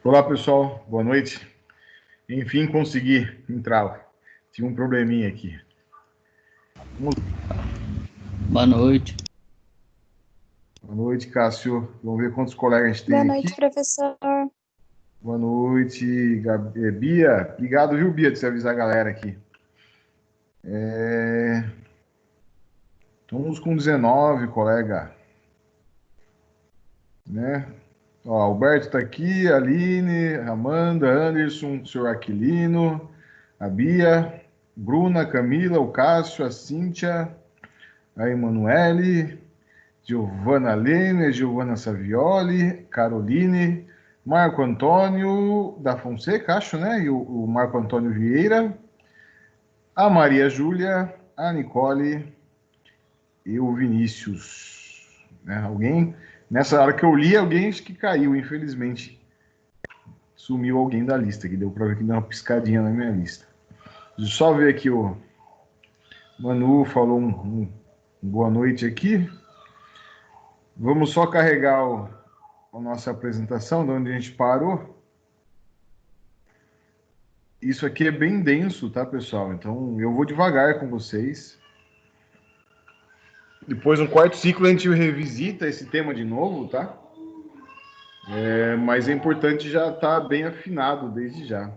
Olá, pessoal. Boa noite. Enfim, consegui entrar. Tinha um probleminha aqui. Boa noite. Boa noite, Cássio. Vamos ver quantos colegas a gente Boa tem aqui. noite, professor. Boa noite, Bia. Obrigado, viu, Bia, de você avisar a galera aqui. Estamos com 19, colega. Né? Ó, Alberto está aqui, Aline, Amanda, Anderson, o senhor Aquilino, a Bia, Bruna, Camila, o Cássio, a Cíntia, a Emanuele, Giovana Lene, Giovana Savioli, Caroline, Marco Antônio da Fonseca, acho, né? E o Marco Antônio Vieira, a Maria Júlia, a Nicole e o Vinícius. Né? Alguém, nessa hora que eu li, alguém acho que caiu, infelizmente. Sumiu alguém da lista, que deu para ver que deu uma piscadinha na minha lista. Deixa eu só ver aqui, o Manu falou boa noite aqui. Vamos só carregar a nossa apresentação, de onde a gente parou. Isso aqui é bem denso, tá, pessoal? Então, eu vou devagar com vocês. Depois, no quarto ciclo, a gente revisita esse tema de novo, tá? Mas é importante já estar bem afinado desde já.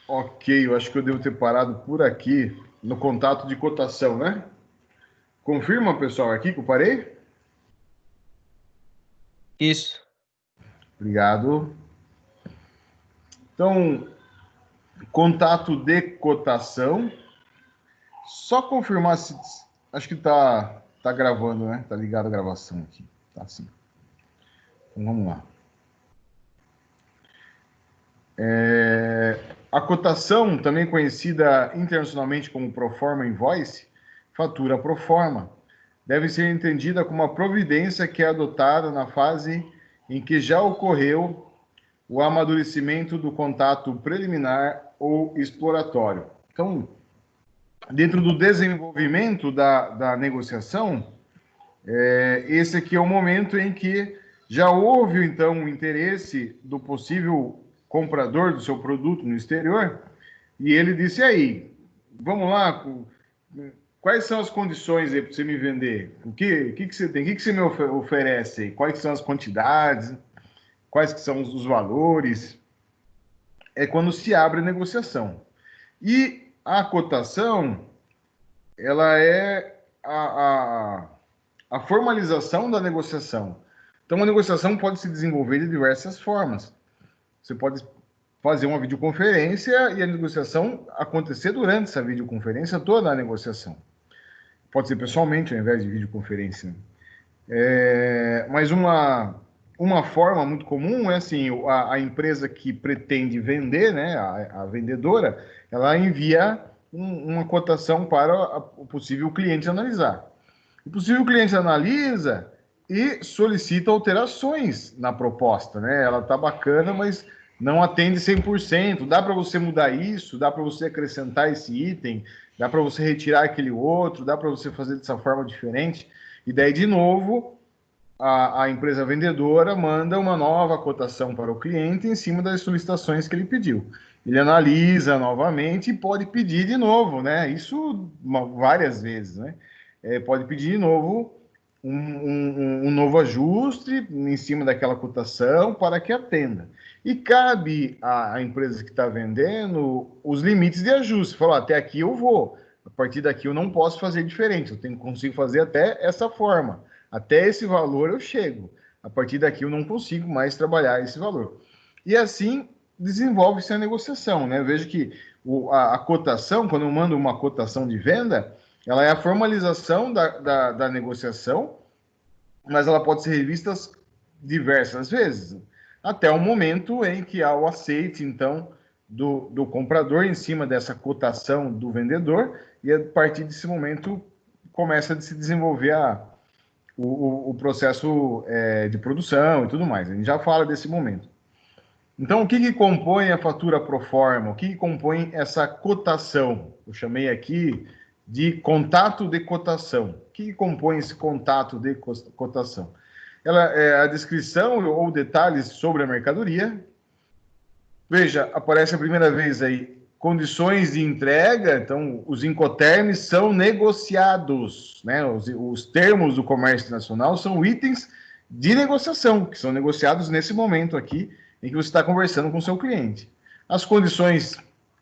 Ok, eu acho que eu devo ter parado por aqui, no contato de cotação, né? Confirma, pessoal, aqui que eu parei? Isso. Obrigado. Então, contato de cotação. Só confirmar se... Acho que tá gravando, né? Tá ligado a gravação aqui. Tá sim. Então, vamos lá. A cotação, também conhecida internacionalmente como Proforma Invoice, fatura Proforma, deve ser entendida como uma providência que é adotada na fase em que já ocorreu o amadurecimento do contato preliminar ou exploratório. Então, dentro do desenvolvimento da negociação, esse aqui é o momento em que já houve, então, o interesse do possível comprador do seu produto no exterior, e ele disse, aí, vamos lá, quais são as condições aí para você me vender? O que você tem? O que você me oferece aí? Quais são as quantidades? Quais que são os valores? É quando se abre a negociação. E a cotação, ela é a formalização da negociação. Então, a negociação pode se desenvolver de diversas formas. Você pode fazer uma videoconferência e a negociação acontecer durante essa videoconferência, toda a negociação. Pode ser pessoalmente, ao invés de videoconferência. Mas uma forma muito comum é assim, a empresa que pretende vender, né, a vendedora, ela envia uma cotação para o possível cliente analisar. O possível cliente analisa e solicita alterações na proposta, né? Ela tá bacana, mas não atende 100%. Dá para você mudar isso, dá para você acrescentar esse item, dá para você retirar aquele outro, dá para você fazer dessa forma diferente. E daí, de novo, a empresa vendedora manda uma nova cotação para o cliente em cima das solicitações que ele pediu. Ele analisa novamente e pode pedir de novo, né? Isso várias vezes, né? Pode pedir de novo um novo ajuste em cima daquela cotação para que atenda. E cabe à empresa que está vendendo os limites de ajuste. Falar, até aqui eu vou, a partir daqui eu não posso fazer diferente, consigo fazer até essa forma. Até esse valor eu chego. A partir daqui eu não consigo mais trabalhar esse valor. E assim desenvolve-se a negociação, né? Veja que a cotação, quando eu mando uma cotação de venda, ela é a formalização da negociação, mas ela pode ser revista diversas vezes, até o momento em que há o aceite, então, do comprador em cima dessa cotação do vendedor, e a partir desse momento começa a se desenvolver o processo de produção e tudo mais. A gente já fala desse momento. Então, o que que compõe a fatura pro forma? O que que compõe essa cotação? Eu chamei aqui de contato de cotação. O que que compõe esse contato de cotação? Ela é a descrição ou detalhes sobre a mercadoria. Veja, aparece a primeira vez aí condições de entrega. Então, os incoterms são negociados, né? Os termos do comércio internacional são itens de negociação, que são negociados nesse momento aqui, em que você está conversando com o seu cliente. As condições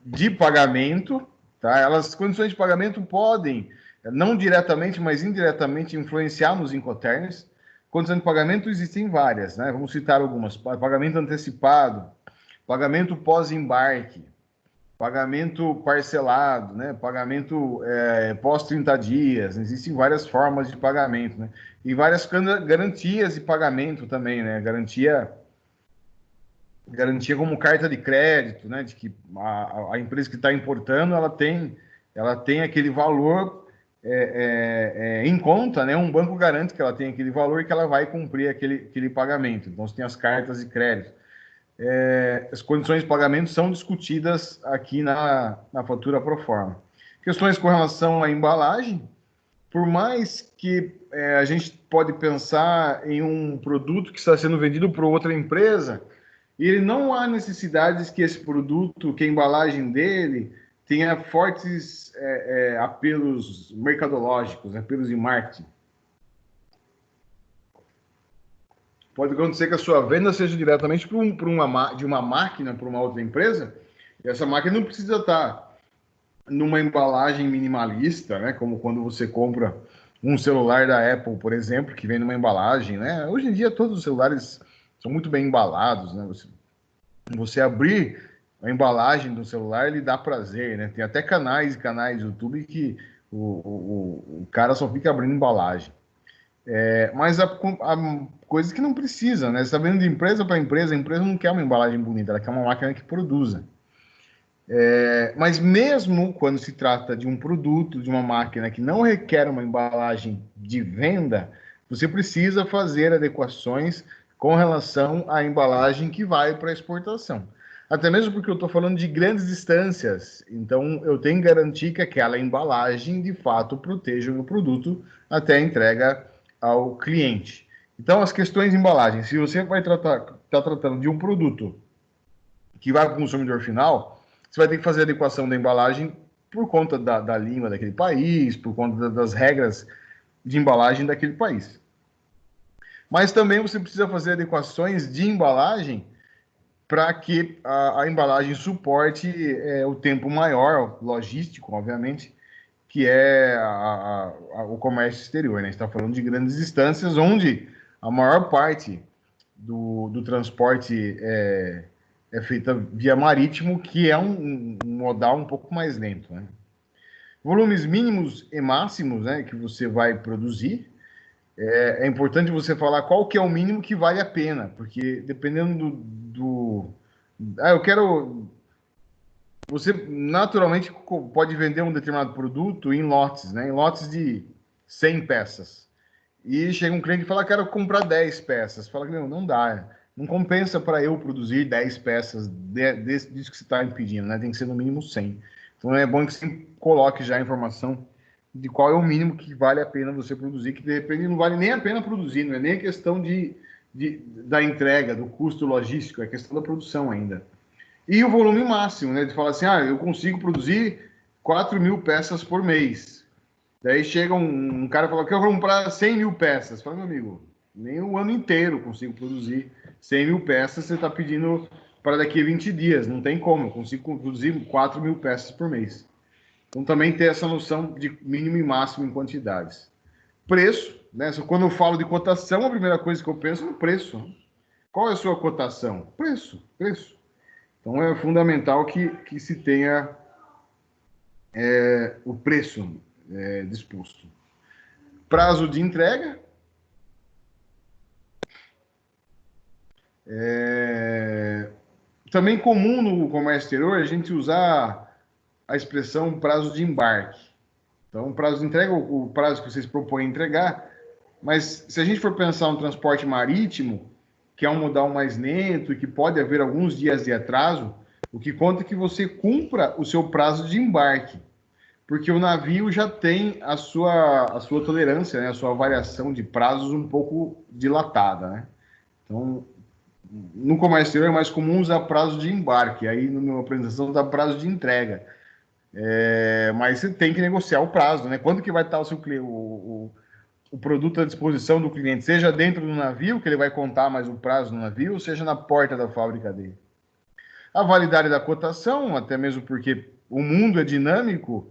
de pagamento, tá? As condições de pagamento podem, não diretamente, mas indiretamente, influenciar nos incoterms. Condições de pagamento existem várias, né? Vamos citar algumas. Pagamento antecipado, pagamento pós-embarque, pagamento parcelado, né? Pagamento pós 30 dias. Existem várias formas de pagamento, né? E várias garantias de pagamento também, né? Garantia como carta de crédito, né? De que a empresa que está importando, ela tem aquele valor em conta, né? Um banco garante que ela tem aquele valor e que ela vai cumprir aquele pagamento. Então, você tem as cartas de crédito. As condições de pagamento são discutidas aqui na fatura pro forma. Questões com relação à embalagem, por mais que a gente pode pensar em um produto que está sendo vendido para outra empresa, e ele não há necessidades que esse produto, que a embalagem dele tenha fortes apelos mercadológicos, apelos de marketing. Pode acontecer que a sua venda seja diretamente de uma máquina para uma outra empresa, e essa máquina não precisa estar numa embalagem minimalista, né? Como quando você compra um celular da Apple, por exemplo, que vem numa embalagem, né? Hoje em dia todos os celulares são muito bem embalados, né? Você abrir a embalagem do celular, ele dá prazer, né? Tem até canais e canais do YouTube que o cara só fica abrindo embalagem. Mas há coisas que não precisa, né? Você está vendo de empresa para empresa, a empresa não quer uma embalagem bonita, ela quer uma máquina que produza. Mas mesmo quando se trata de um produto, de uma máquina que não requer uma embalagem de venda, você precisa fazer adequações com relação à embalagem que vai para exportação. Até mesmo porque eu estou falando de grandes distâncias, então eu tenho que garantir que aquela embalagem de fato proteja o meu produto até a entrega ao cliente. Então, as questões de embalagem, se você vai está tratando de um produto que vai para o consumidor final, você vai ter que fazer a adequação da embalagem por conta da língua daquele país, por conta das regras de embalagem daquele país. Mas também você precisa fazer adequações de embalagem para que a embalagem suporte o tempo maior, logístico, obviamente, que é o comércio exterior, né? A gente está falando de grandes distâncias, onde a maior parte do transporte é feita via marítimo, que é um modal um pouco mais lento, né? Volumes mínimos e máximos, né, que você vai produzir. É importante você falar qual que é o mínimo que vale a pena, porque dependendo eu quero... Você naturalmente pode vender um determinado produto em lotes, né? Em lotes de 100 peças. E chega um cliente e fala, quero comprar 10 peças. Fala, não dá. Não compensa para eu produzir 10 peças disso que você está impedindo, né? Tem que ser no mínimo 100. Então é bom que você coloque já a informação de qual é o mínimo que vale a pena você produzir, que de repente não vale nem a pena produzir, não é nem a questão da entrega, do custo logístico, é questão da produção ainda. E o volume máximo, né? De falar assim, eu consigo produzir 4.000 peças por mês. Daí chega um cara e fala, quero comprar 100 mil peças. Fala, meu amigo, nem o ano inteiro eu consigo produzir 100 mil peças, você está pedindo para daqui a 20 dias. Não tem como, eu consigo produzir 4.000 peças por mês. Então também ter essa noção de mínimo e máximo em quantidades. Preço, né? Quando eu falo de cotação, a primeira coisa que eu penso é no preço. Qual é a sua cotação? Preço. Então é fundamental que se tenha o preço disposto. Prazo de entrega. Também comum no comércio exterior a gente usar a expressão prazo de embarque. Então, o prazo de entrega, o prazo que vocês propõem entregar, mas se a gente for pensar no transporte marítimo, que é um modal mais lento e que pode haver alguns dias de atraso, o que conta é que você cumpra o seu prazo de embarque, porque o navio já tem a sua tolerância, né, a sua variação de prazos um pouco dilatada, né? Então, no comércio exterior é mais comum usar prazo de embarque, aí na minha apresentação dá prazo de entrega. Mas você tem que negociar o prazo, né? Quando que vai estar o produto à disposição do cliente, seja dentro do navio, que ele vai contar mais o prazo no navio, seja na porta da fábrica dele. A validade da cotação, até mesmo porque o mundo é dinâmico,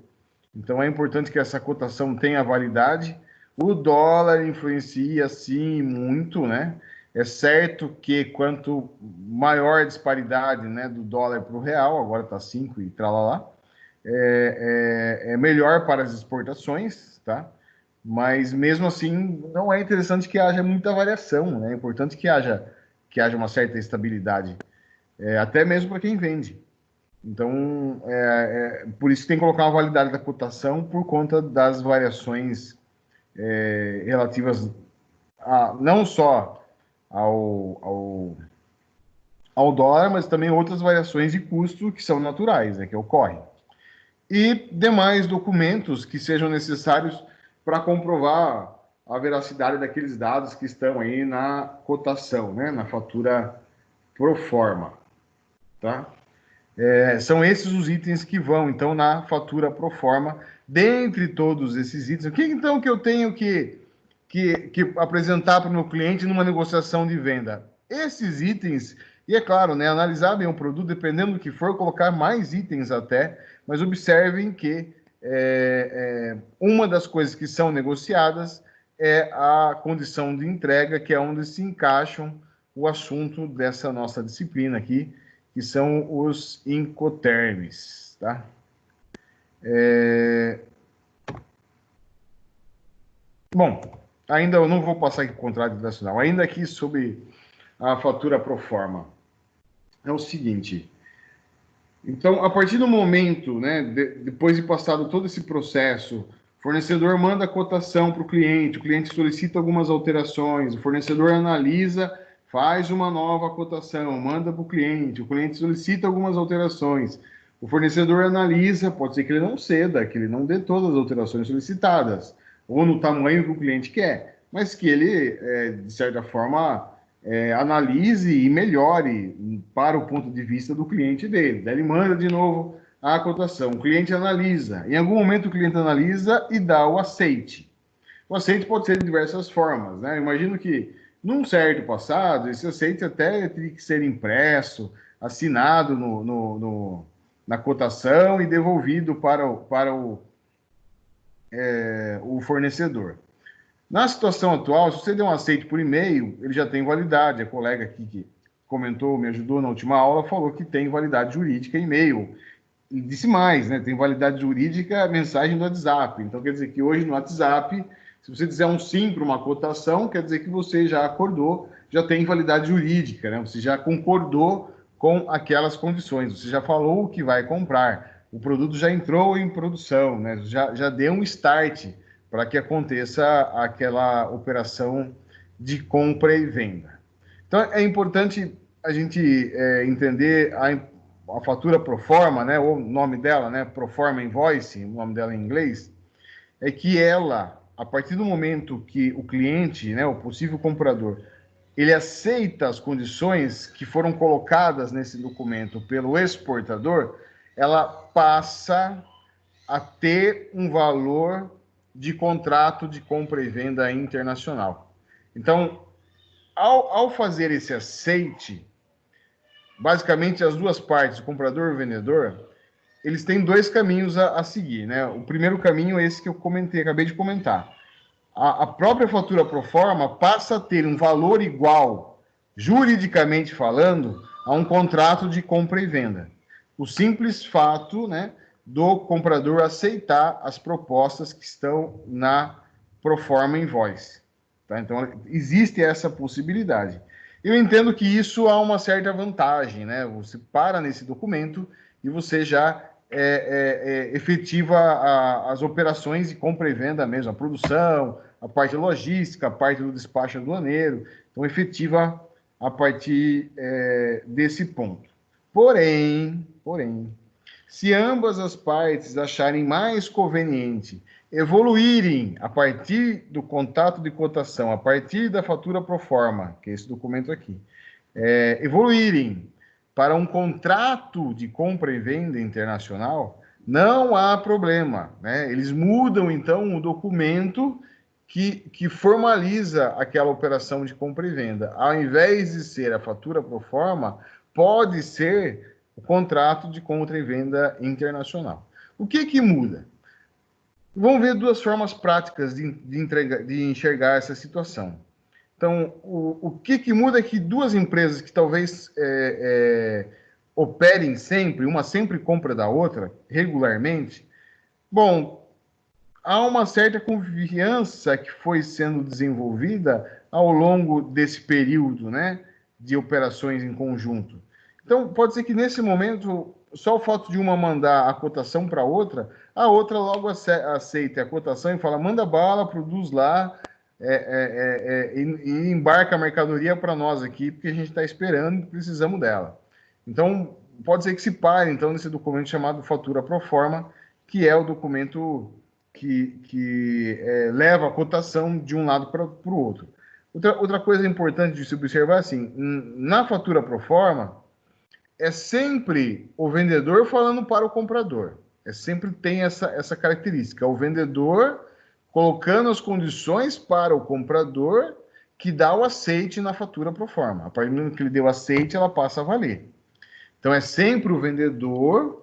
então é importante que essa cotação tenha validade. O dólar influencia, sim, muito, né? É certo que quanto maior a disparidade, né, do dólar para o real, agora está 5 e tralalá, é melhor para as exportações, tá? Mas mesmo assim, não é interessante que haja muita variação, né? É importante que haja uma certa estabilidade, até mesmo para quem vende. Então, por isso tem que colocar uma validade da cotação por conta das variações relativas não só ao dólar, mas também outras variações de custo que são naturais, né, que ocorrem. E demais documentos que sejam necessários para comprovar a veracidade daqueles dados que estão aí na cotação, né, na fatura pro forma, tá? São esses os itens que vão, então, na fatura pro forma. Dentre todos esses itens, o que então que eu tenho que apresentar para o meu cliente numa negociação de venda? Esses itens, e é claro, né, analisar bem o produto, dependendo do que for, colocar mais itens até, mas observem que uma das coisas que são negociadas é a condição de entrega, que é onde se encaixam o assunto dessa nossa disciplina aqui, que são os incoterms, tá? Bom, ainda eu não vou passar aqui o contrato internacional, ainda aqui sobre a fatura pro forma. É o seguinte, então, a partir do momento, né, depois de passado todo esse processo, o fornecedor manda a cotação para o cliente solicita algumas alterações, o fornecedor analisa, faz uma nova cotação, manda para o cliente solicita algumas alterações, o fornecedor analisa, pode ser que ele não ceda, que ele não dê todas as alterações solicitadas, ou no tamanho que o cliente quer, mas que ele, de certa forma, analise e melhore para o ponto de vista do cliente dele. Daí ele manda de novo a cotação. O cliente analisa. Em algum momento o cliente analisa e dá o aceite. O aceite pode ser de diversas formas, né? Eu imagino que, num certo passado, esse aceite até teria que ser impresso, assinado na cotação e devolvido para o fornecedor. Na situação atual, se você der um aceite por e-mail, ele já tem validade. A colega aqui que comentou, me ajudou na última aula, falou que tem validade jurídica e-mail. E disse mais, né? Tem validade jurídica mensagem do WhatsApp. Então, quer dizer que hoje no WhatsApp, se você dizer um sim para uma cotação, quer dizer que você já acordou, já tem validade jurídica, né? Você já concordou com aquelas condições, você já falou o que vai comprar, o produto já entrou em produção, né? Já deu um start para que aconteça aquela operação de compra e venda. Então, é importante a gente entender a fatura pro forma, né, o nome dela, né, pro forma invoice, o nome dela em inglês, é que ela, a partir do momento que o cliente, né, o possível comprador, ele aceita as condições que foram colocadas nesse documento pelo exportador, ela passa a ter um valor de contrato de compra e venda internacional. Então, ao fazer esse aceite, basicamente as duas partes, o comprador e o vendedor, eles têm dois caminhos a seguir, né? O primeiro caminho é esse que eu comentei, acabei de comentar. A própria fatura pro forma passa a ter um valor igual, juridicamente falando, a um contrato de compra e venda. O simples fato, né, do comprador aceitar as propostas que estão na proforma invoice. Tá? Então, existe essa possibilidade. Eu entendo que isso há uma certa vantagem, né? Você para nesse documento e você já efetiva as operações de compra e venda mesmo, a produção, a parte logística, a parte do despacho aduaneiro. Então, efetiva a partir desse ponto. Porém, se ambas as partes acharem mais conveniente evoluírem a partir do contrato de cotação, a partir da fatura pro forma, que é esse documento aqui, evoluírem para um contrato de compra e venda internacional, não há problema, né? Eles mudam, então, o documento que formaliza aquela operação de compra e venda. Ao invés de ser a fatura pro forma, pode ser o contrato de compra e venda internacional. O que muda? Vamos ver duas formas práticas de enxergar essa situação. Então, o que muda é que duas empresas que talvez operem sempre, uma sempre compra da outra, regularmente, bom, há uma certa confiança que foi sendo desenvolvida ao longo desse período, né, de operações em conjunto. Então, pode ser que nesse momento, só o fato de uma mandar a cotação para a outra logo aceita a cotação e fala, manda bala, produz lá, e embarca a mercadoria para nós aqui, porque a gente está esperando e precisamos dela. Então, pode ser que se pare, então, nesse documento chamado fatura pro forma, que é o documento que leva a cotação de um lado para o outro. Outra coisa importante de se observar, assim, na fatura pro forma, é sempre o vendedor falando para o comprador. Sempre tem essa característica. O vendedor colocando as condições para o comprador que dá o aceite na fatura pro forma. A partir do momento que ele deu aceite, ela passa a valer. Então, é sempre o vendedor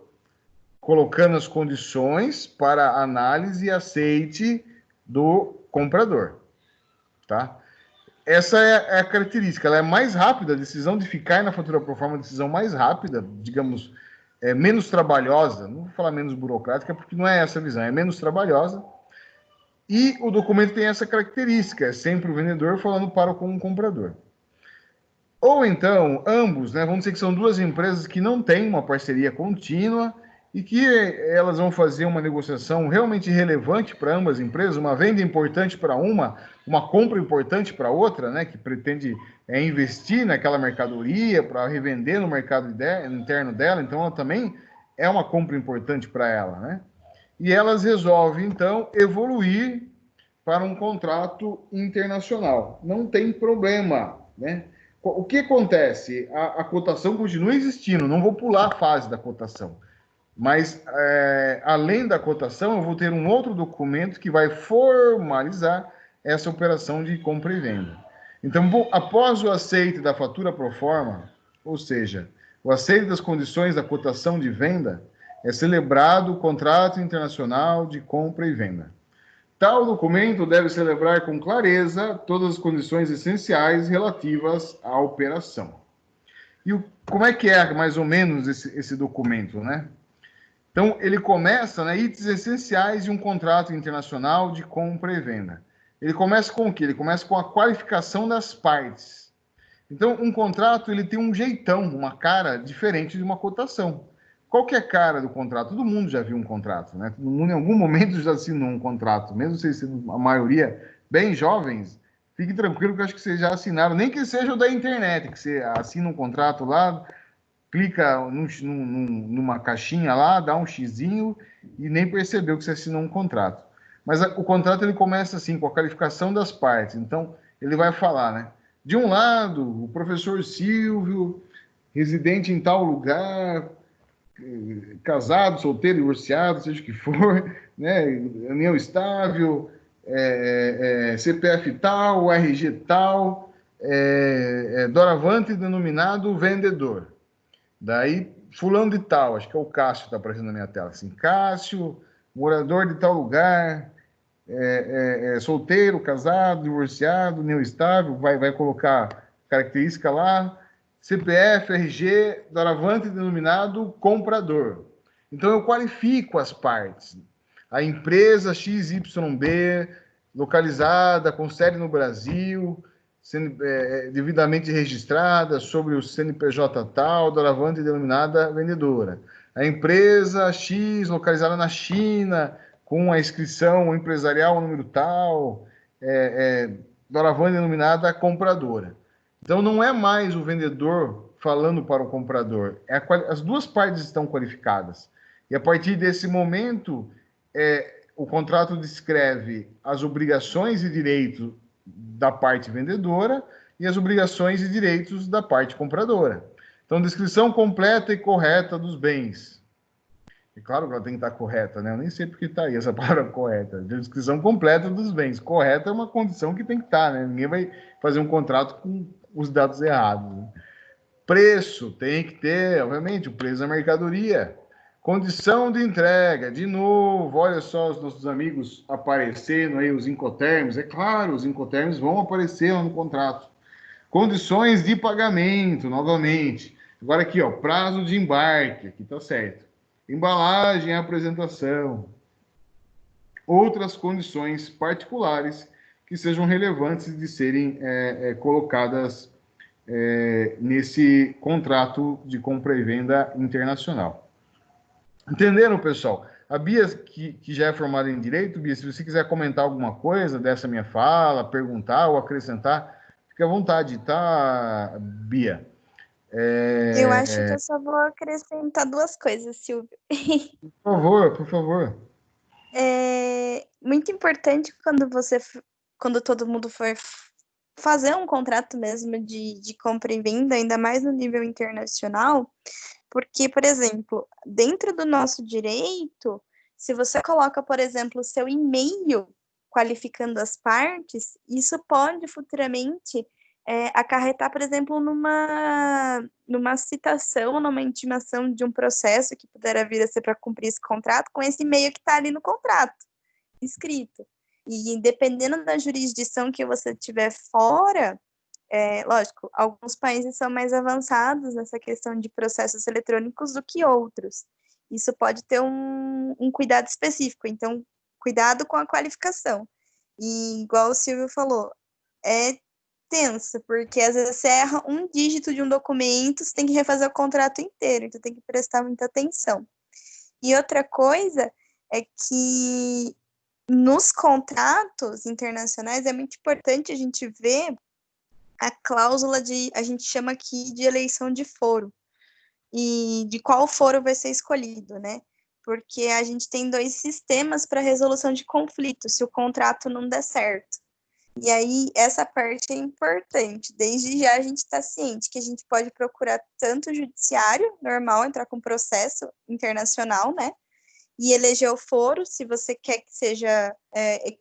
colocando as condições para análise e aceite do comprador. Tá? Essa é a característica, ela é mais rápida, a decisão de ficar na fatura pro forma é uma decisão mais rápida, digamos, menos trabalhosa, não vou falar menos burocrática, porque não é essa a visão, é menos trabalhosa, e o documento tem essa característica, é sempre o vendedor falando para o comprador. Ou então, ambos, né, vamos dizer que são duas empresas que não têm uma parceria contínua e que elas vão fazer uma negociação realmente relevante para ambas as empresas, uma venda importante para uma compra importante para outra, né, que pretende investir naquela mercadoria para revender no mercado interno dela, então ela também é uma compra importante para ela, né? E elas resolvem, então, evoluir para um contrato internacional. Não tem problema, né? O que acontece? A cotação continua existindo, não vou pular a fase da cotação. Mas, além da cotação, eu vou ter um outro documento que vai formalizar essa operação de compra e venda. Então, após o aceite da fatura pro forma, ou seja, o aceite das condições da cotação de venda, é celebrado o contrato internacional de compra e venda. Tal documento deve celebrar com clareza todas as condições essenciais relativas à operação. E como é que é, mais ou menos, esse documento, né? Então, ele começa, né, itens essenciais de um contrato internacional de compra e venda. Ele começa com o quê? Ele começa com a qualificação das partes. Então, um contrato, ele tem um jeitão, uma cara diferente de uma cotação. Qual que é a cara do contrato? Todo mundo já viu um contrato, né? Todo mundo, em algum momento, já assinou um contrato. Mesmo vocês sendo a maioria bem jovens, fique tranquilo que eu acho que vocês já assinaram, nem que seja o da internet, que você assina um contrato lá, clica numa caixinha lá, dá um xizinho e nem percebeu que você assinou um contrato. Mas o contrato ele começa assim, com a qualificação das partes. Então, ele vai falar, né? De um lado, o professor Silvio, residente em tal lugar, casado, solteiro, divorciado, seja o que for, né? União estável, CPF tal, RG tal, doravante denominado vendedor. Daí, fulano de tal, acho que é o Cássio que está aparecendo na minha tela, assim, Cássio, morador de tal lugar, solteiro, casado, divorciado, união estável, vai colocar característica lá, CPF, RG, doravante denominado comprador. Então, eu qualifico as partes. A empresa XYB, localizada, com sede no Brasil, sendo devidamente registrada sobre o CNPJ tal, doravante denominada vendedora. A empresa X, localizada na China, com a inscrição empresarial número tal, doravante denominada compradora. Então, não é mais o vendedor falando para o comprador, as duas partes estão qualificadas. E a partir desse momento, o contrato descreve as obrigações e direitos da parte vendedora e as obrigações e direitos da parte compradora. Então, descrição completa e correta dos bens. É claro que ela tem que estar correta, né? Eu nem sei porque está aí essa palavra correta. Descrição completa dos bens. Correta é uma condição que tem que estar, né? Ninguém vai fazer um contrato com os dados errados, né? Preço, tem que ter, obviamente, o preço da mercadoria. Condição de entrega, de novo, olha só os nossos amigos aparecendo aí, os incoterms. É claro, os incoterms vão aparecer lá no contrato. Condições de pagamento, novamente. Agora aqui, ó, prazo de embarque, aqui tá certo. Embalagem e apresentação. Outras condições particulares que sejam relevantes de serem colocadas nesse contrato de compra e venda internacional. Entenderam, pessoal? A Bia, que já é formada em Direito, Bia, se você quiser comentar alguma coisa dessa minha fala, perguntar ou acrescentar, fique à vontade, tá, Bia? Eu acho que eu só vou acrescentar duas coisas, Silvio. Por favor, por favor. É muito importante quando todo mundo for fazer um contrato mesmo de compra e venda, ainda mais no nível internacional, porque, por exemplo, dentro do nosso direito, se você coloca, por exemplo, o seu e-mail qualificando as partes, isso pode futuramente acarretar, por exemplo, numa citação, numa intimação de um processo que puderá vir a ser para cumprir esse contrato, com esse e-mail que está ali no contrato, escrito. E dependendo da jurisdição que você tiver fora, lógico, alguns países são mais avançados nessa questão de processos eletrônicos do que outros. Isso pode ter um cuidado específico, então, cuidado com a qualificação. E, igual o Silvio falou, é tenso, porque às vezes você erra um dígito de um documento, você tem que refazer o contrato inteiro, então tem que prestar muita atenção. E outra coisa é que nos contratos internacionais é muito importante a gente ver a cláusula a gente chama aqui de eleição de foro, e de qual foro vai ser escolhido, né? Porque a gente tem dois sistemas para resolução de conflitos, se o contrato não der certo. E aí, essa parte é importante. Desde já a gente está ciente que a gente pode procurar tanto o judiciário normal, entrar com processo internacional, né? E eleger o foro, se você quer que seja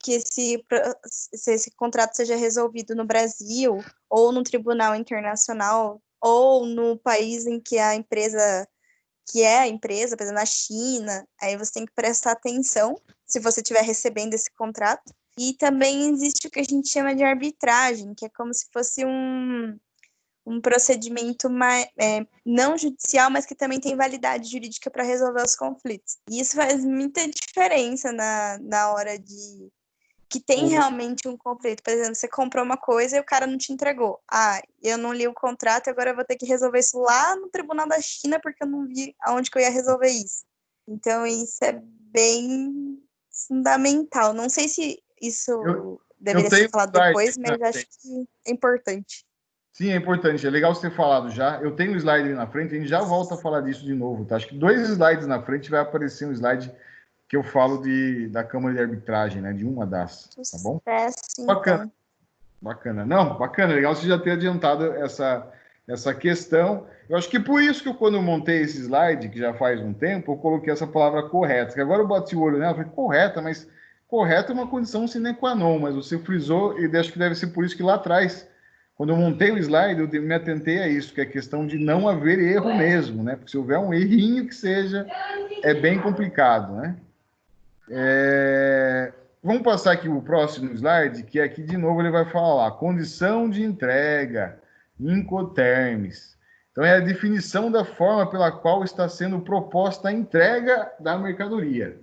que esse contrato seja resolvido no Brasil, ou no tribunal internacional, ou no país em que a empresa, por exemplo, na China, aí você tem que prestar atenção se você estiver recebendo esse contrato. E também existe o que a gente chama de arbitragem, que é como se fosse um procedimento não judicial, mas que também tem validade jurídica para resolver os conflitos. E isso faz muita diferença na hora de que tem realmente um conflito. Por exemplo, você comprou uma coisa e o cara não te entregou. Ah, eu não li o contrato e agora eu vou ter que resolver isso lá no Tribunal da China porque eu não vi aonde que eu ia resolver isso. Então, isso é bem fundamental. Não sei se isso deveria ser falado depois, mas acho que é importante. Sim, é importante. É legal você ter falado já. Eu tenho um slide ali na frente, a gente já volta a falar disso de novo, tá? Acho que 2 slides na frente vai aparecer um slide que eu falo da Câmara de Arbitragem, né? De uma das, tá bom? Sucesso, bacana. Então. Bacana. Não, bacana. Legal você já ter adiantado essa questão. Eu acho que por isso que quando eu montei esse slide, que já faz um tempo, eu coloquei essa palavra correta, que agora eu bati o olho nela, falei, correta, mas correta é uma condição sine qua non, mas você frisou, e acho que deve ser por isso que lá atrás, quando eu montei o slide, eu me atentei a isso, que é a questão de não haver erro mesmo, né? Porque se houver um errinho que seja, é bem complicado, né? Vamos passar aqui o próximo slide, que aqui de novo ele vai falar condição de entrega, Incoterms. Então é a definição da forma pela qual está sendo proposta a entrega da mercadoria.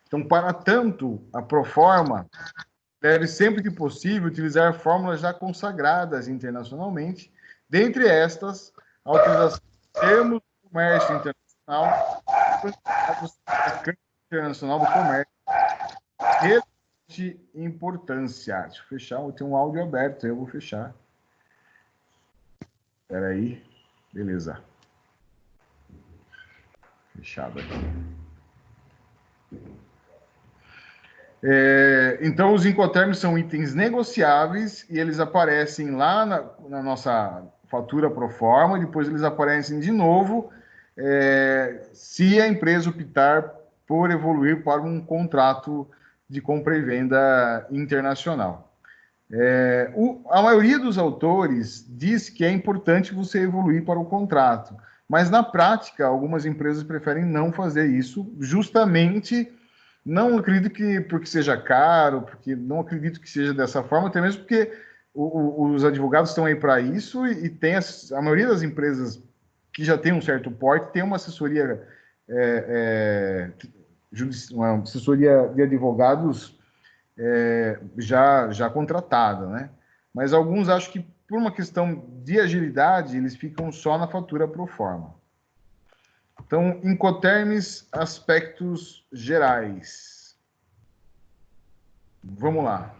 Então, para tanto, a proforma deve sempre que possível utilizar fórmulas já consagradas internacionalmente, dentre estas, a utilização de termos do comércio internacional, a Câmara Internacional do Comércio, importância. Deixa eu fechar, eu tenho um áudio aberto, eu vou fechar. Espera aí. Beleza. Fechado aqui. Então, os incoterms são itens negociáveis e eles aparecem lá na nossa fatura pro forma, depois eles aparecem de novo se a empresa optar por evoluir para um contrato de compra e venda internacional. A maioria dos autores diz que é importante você evoluir para o contrato, mas na prática, algumas empresas preferem não fazer isso, justamente, não acredito que porque seja caro, porque não acredito que seja dessa forma, até mesmo porque os advogados estão aí para isso e tem a maioria das empresas que já tem um certo porte tem uma assessoria, uma assessoria de advogados já contratada, né? Mas alguns acham que por uma questão de agilidade eles ficam só na fatura pro forma. Então, Incoterms, aspectos gerais. Vamos lá.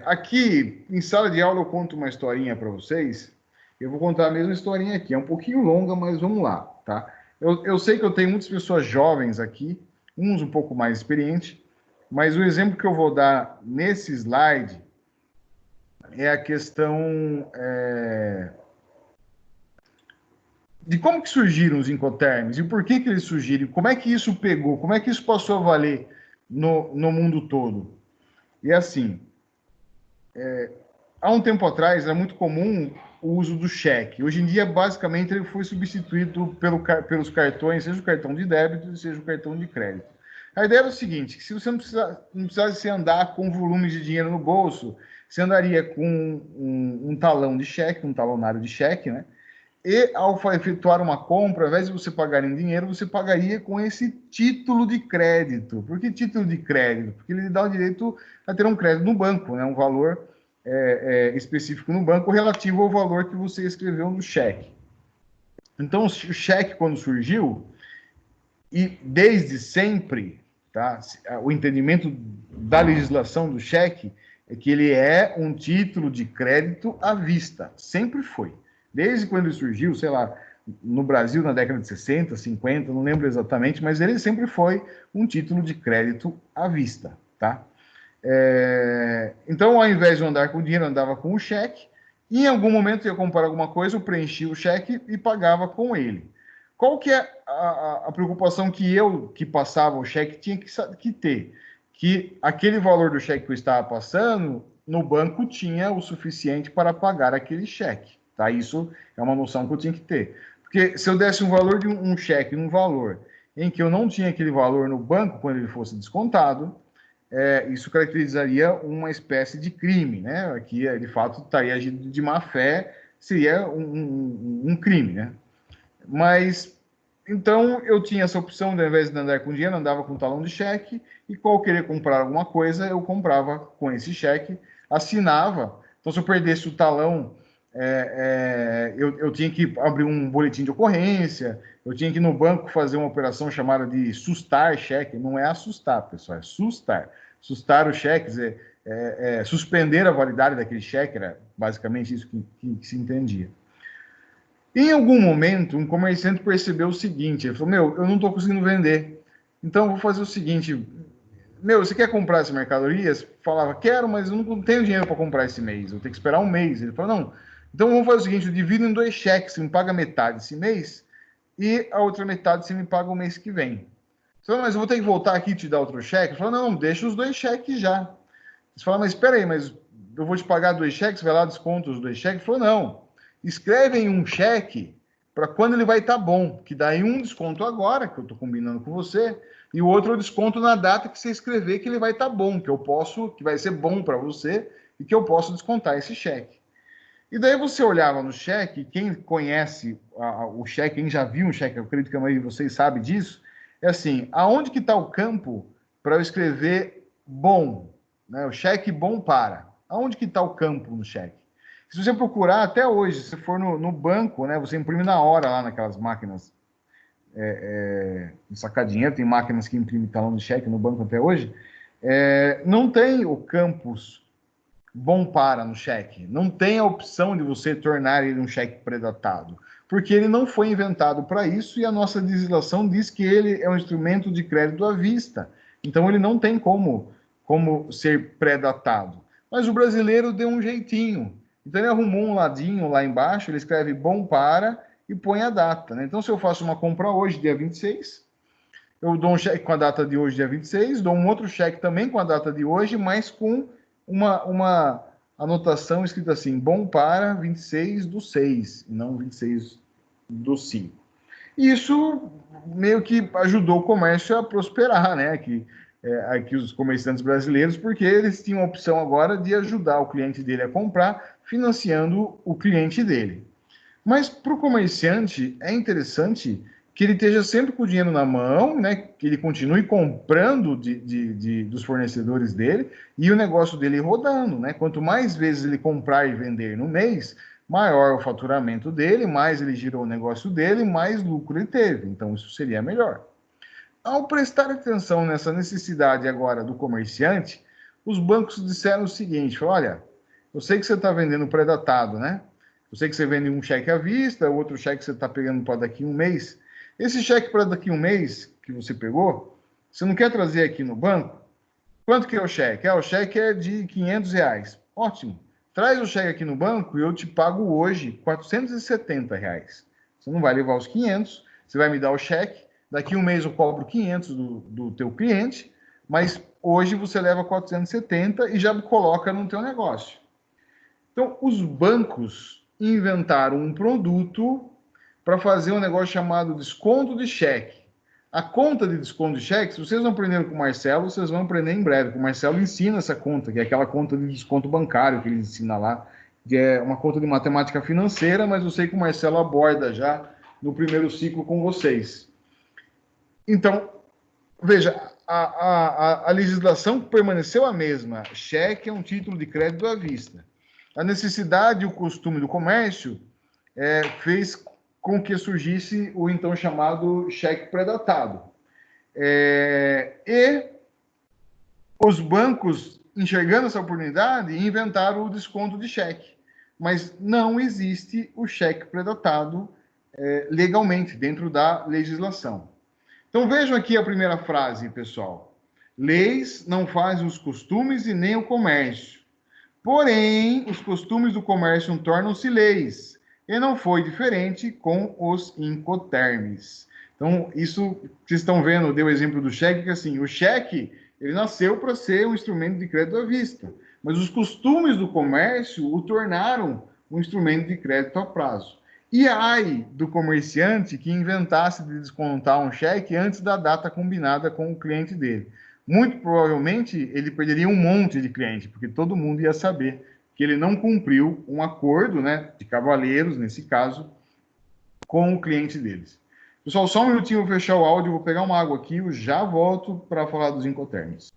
Aqui, em sala de aula, eu conto uma historinha para vocês. Eu vou contar a mesma historinha aqui. É um pouquinho longa, mas vamos lá, tá? Eu sei que eu tenho muitas pessoas jovens aqui, uns um pouco mais experientes, mas o exemplo que eu vou dar nesse slide é a questão de como que surgiram os Incoterms e por que eles surgiram, como é que isso pegou, como é que isso passou a valer no mundo todo. E assim, há um tempo atrás era muito comum o uso do cheque. Hoje em dia, basicamente, ele foi substituído pelos cartões, seja o cartão de débito, seja o cartão de crédito. A ideia é o seguinte, que se você não precisasse andar com volumes de dinheiro no bolso, você andaria com um talão de cheque, um talonário de cheque, né? E ao efetuar uma compra, ao invés de você pagar em dinheiro, você pagaria com esse título de crédito. Por que título de crédito? Porque ele dá o direito a ter um crédito no banco, né? Um valor específico no banco relativo ao valor que você escreveu no cheque. Então, o cheque, quando surgiu, e desde sempre, tá? O entendimento da legislação do cheque é que ele é um título de crédito à vista. Sempre foi. Desde quando ele surgiu, sei lá, no Brasil na década de 60, 50, não lembro exatamente, mas ele sempre foi um título de crédito à vista, tá? Então, ao invés de andar com dinheiro, eu andava com o cheque, e em algum momento eu ia comprar alguma coisa, eu preenchia o cheque e pagava com ele. Qual que é a preocupação que eu, que passava o cheque, tinha que ter? Que aquele valor do cheque que eu estava passando, no banco tinha o suficiente para pagar aquele cheque. Tá? Isso é uma noção que eu tinha que ter. Porque se eu desse um valor de um cheque, um valor em que eu não tinha aquele valor no banco, quando ele fosse descontado, isso caracterizaria uma espécie de crime, né? Aqui, de fato, estaria agindo de má fé, seria um crime, né? Mas, então, eu tinha essa opção, de, ao invés de andar com dinheiro, andava com um talão de cheque, e qual eu queria comprar alguma coisa, eu comprava com esse cheque, assinava. Então, se eu perdesse o talão, eu tinha que abrir um boletim de ocorrência, eu tinha que ir no banco fazer uma operação chamada de sustar cheque, não é assustar, pessoal, é sustar. Sustar o cheque, quer dizer, suspender a validade daquele cheque, era basicamente isso que se entendia. Em algum momento, um comerciante percebeu o seguinte, ele falou, meu, eu não estou conseguindo vender, então eu vou fazer o seguinte, meu, você quer comprar essa mercadoria? Falava, quero, mas eu não tenho dinheiro para comprar esse mês, eu tenho que esperar um mês. Ele falou, não, então vamos fazer o seguinte, eu divido em 2 cheques, você me paga metade esse mês e a outra metade você me paga o mês que vem. Você falou, mas eu vou ter que voltar aqui e te dar outro cheque? Ele falou, não, deixa os 2 cheques já. Você fala, mas espera aí, mas eu vou te pagar 2 cheques, vai lá, desconta os 2 cheques? Ele falou, não, escreve em um cheque para quando ele vai estar bom, que daí um desconto agora, que eu estou combinando com você, e o outro eu desconto na data que você escrever que ele vai estar bom, que vai ser bom para você e que eu posso descontar esse cheque. E daí você olhava no cheque, quem conhece o cheque, quem já viu um cheque, eu acredito que a maioria de vocês sabe disso, é assim, aonde que está o campo para eu escrever bom? Né? O cheque bom para. Aonde que está o campo no cheque? Se você procurar, até hoje, se for no banco, né, você imprime na hora lá naquelas máquinas de sacar dinheiro, tem máquinas que imprimem talão de cheque no banco até hoje, não tem o campus bom para no cheque. Não tem a opção de você tornar ele um cheque pré-datado, porque ele não foi inventado para isso e a nossa legislação diz que ele é um instrumento de crédito à vista. Então ele não tem como ser pré-datado. Mas o brasileiro deu um jeitinho. Então ele arrumou um ladinho lá embaixo, ele escreve bom para e põe a data. Né? Então se eu faço uma compra hoje, dia 26, eu dou um cheque com a data de hoje, dia 26, dou um outro cheque também com a data de hoje, mas com uma anotação escrita assim, bom para 26 do 6, e não 26 do 5. Isso meio que ajudou o comércio a prosperar, né? Aqui os comerciantes brasileiros, porque eles tinham a opção agora de ajudar o cliente dele a comprar, financiando o cliente dele. Mas para o comerciante é interessante que ele esteja sempre com o dinheiro na mão, né? Que ele continue comprando dos fornecedores dele e o negócio dele rodando, né? Quanto mais vezes ele comprar e vender no mês, maior o faturamento dele, mais ele girou o negócio dele, mais lucro ele teve. Então isso seria melhor. Ao prestar atenção nessa necessidade agora do comerciante, os bancos disseram o seguinte: olha, eu sei que você está vendendo pré-datado, né? Eu sei que você vende um cheque à vista, outro cheque você está pegando para daqui a um mês. Esse cheque para daqui a um mês que você pegou, você não quer trazer aqui no banco? Quanto que é o cheque? O cheque é de R$ 500. Ótimo. Traz o cheque aqui no banco e eu te pago hoje R$ 470. Você não vai levar os 500, você vai me dar o cheque. Daqui a um mês eu cobro 500 do teu cliente, mas hoje você leva 470 e já coloca no teu negócio. Então, os bancos inventaram um produto para fazer um negócio chamado desconto de cheque. A conta de desconto de cheque, se vocês não aprenderam com o Marcelo, vocês vão aprender em breve. O Marcelo ensina essa conta, que é aquela conta de desconto bancário que ele ensina lá, que é uma conta de matemática financeira, mas eu sei que o Marcelo aborda já no primeiro ciclo com vocês. Então, veja, a legislação permaneceu a mesma. Cheque é um título de crédito à vista. A necessidade e o costume do comércio fez com que surgisse o então chamado cheque pré-datado. E os bancos, enxergando essa oportunidade, inventaram o desconto de cheque. Mas não existe o cheque pré-datado legalmente, dentro da legislação. Então vejam aqui a primeira frase, pessoal. Leis não fazem os costumes e nem o comércio. Porém, os costumes do comércio tornam-se leis. E não foi diferente com os incoterms. Então, isso vocês estão vendo, deu o exemplo do cheque, que assim, o cheque, ele nasceu para ser um instrumento de crédito à vista. Mas os costumes do comércio o tornaram um instrumento de crédito a prazo. E ai do comerciante que inventasse de descontar um cheque antes da data combinada com o cliente dele. Muito provavelmente ele perderia um monte de cliente, porque todo mundo ia saber que ele não cumpriu um acordo, né, de cavalheiros, nesse caso, com o cliente deles. Pessoal, só um minutinho, vou fechar o áudio, vou pegar uma água aqui, eu já volto para falar dos incoterms.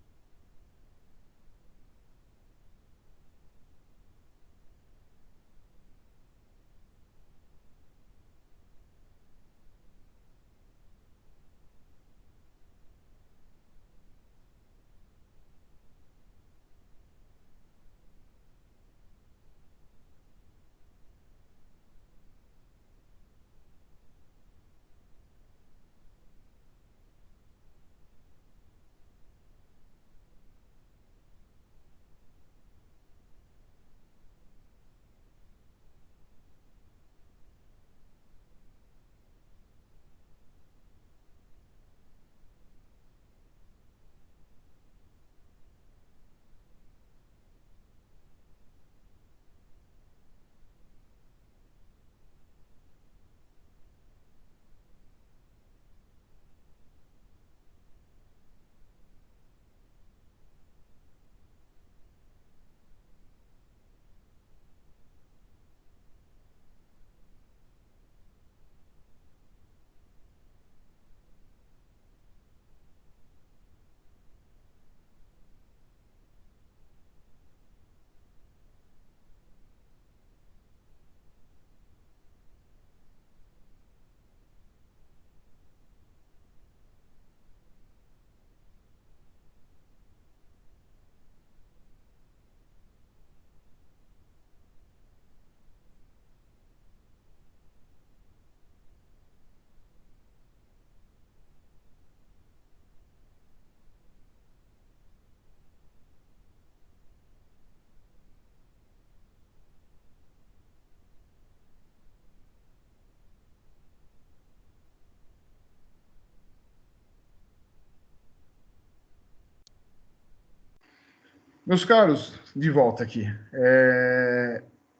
Meus caros, de volta aqui.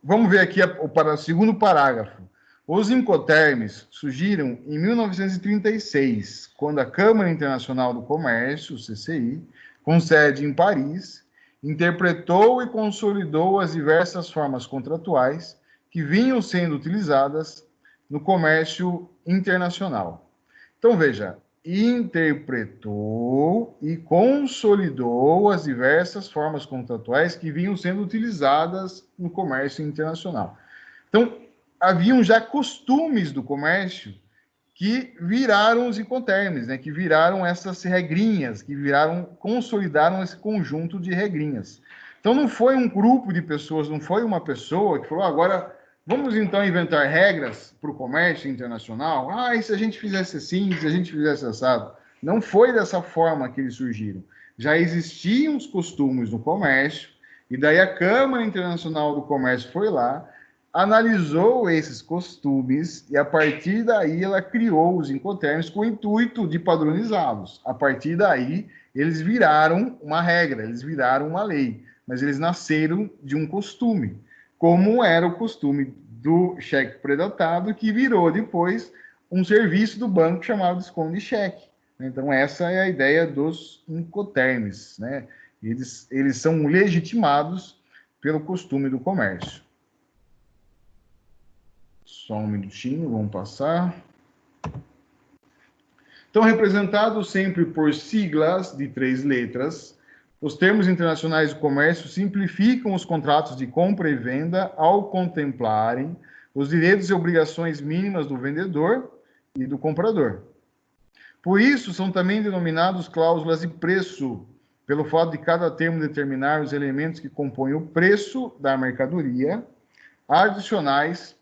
Vamos ver aqui o segundo parágrafo. Os Incoterms surgiram em 1936, quando a Câmara Internacional do Comércio, CCI, com sede em Paris, interpretou e consolidou as diversas formas contratuais que vinham sendo utilizadas no comércio internacional. Então, veja, interpretou e consolidou as diversas formas contratuais que vinham sendo utilizadas no comércio internacional. Então, haviam já costumes do comércio que viraram os Incoterms, né? Que viraram essas regrinhas, consolidaram esse conjunto de regrinhas. Então, não foi um grupo de pessoas, não foi uma pessoa que falou, agora vamos então inventar regras para o comércio internacional? E se a gente fizesse assim, se a gente fizesse assado? Não foi dessa forma que eles surgiram. Já existiam os costumes no comércio, e daí a Câmara Internacional do Comércio foi lá, analisou esses costumes, e a partir daí ela criou os Incoterms com o intuito de padronizá-los. A partir daí, eles viraram uma regra, eles viraram uma lei, mas eles nasceram de um costume, como era o costume do cheque predatado, que virou depois um serviço do banco chamado esconde cheque. Então, essa é a ideia dos Incoterms, né? Eles são legitimados pelo costume do comércio. Só um minutinho, vamos passar. Então, representados sempre por siglas de 3 letras, os termos internacionais de comércio simplificam os contratos de compra e venda ao contemplarem os direitos e obrigações mínimas do vendedor e do comprador. Por isso, são também denominados cláusulas de preço, pelo fato de cada termo determinar os elementos que compõem o preço da mercadoria, adicionais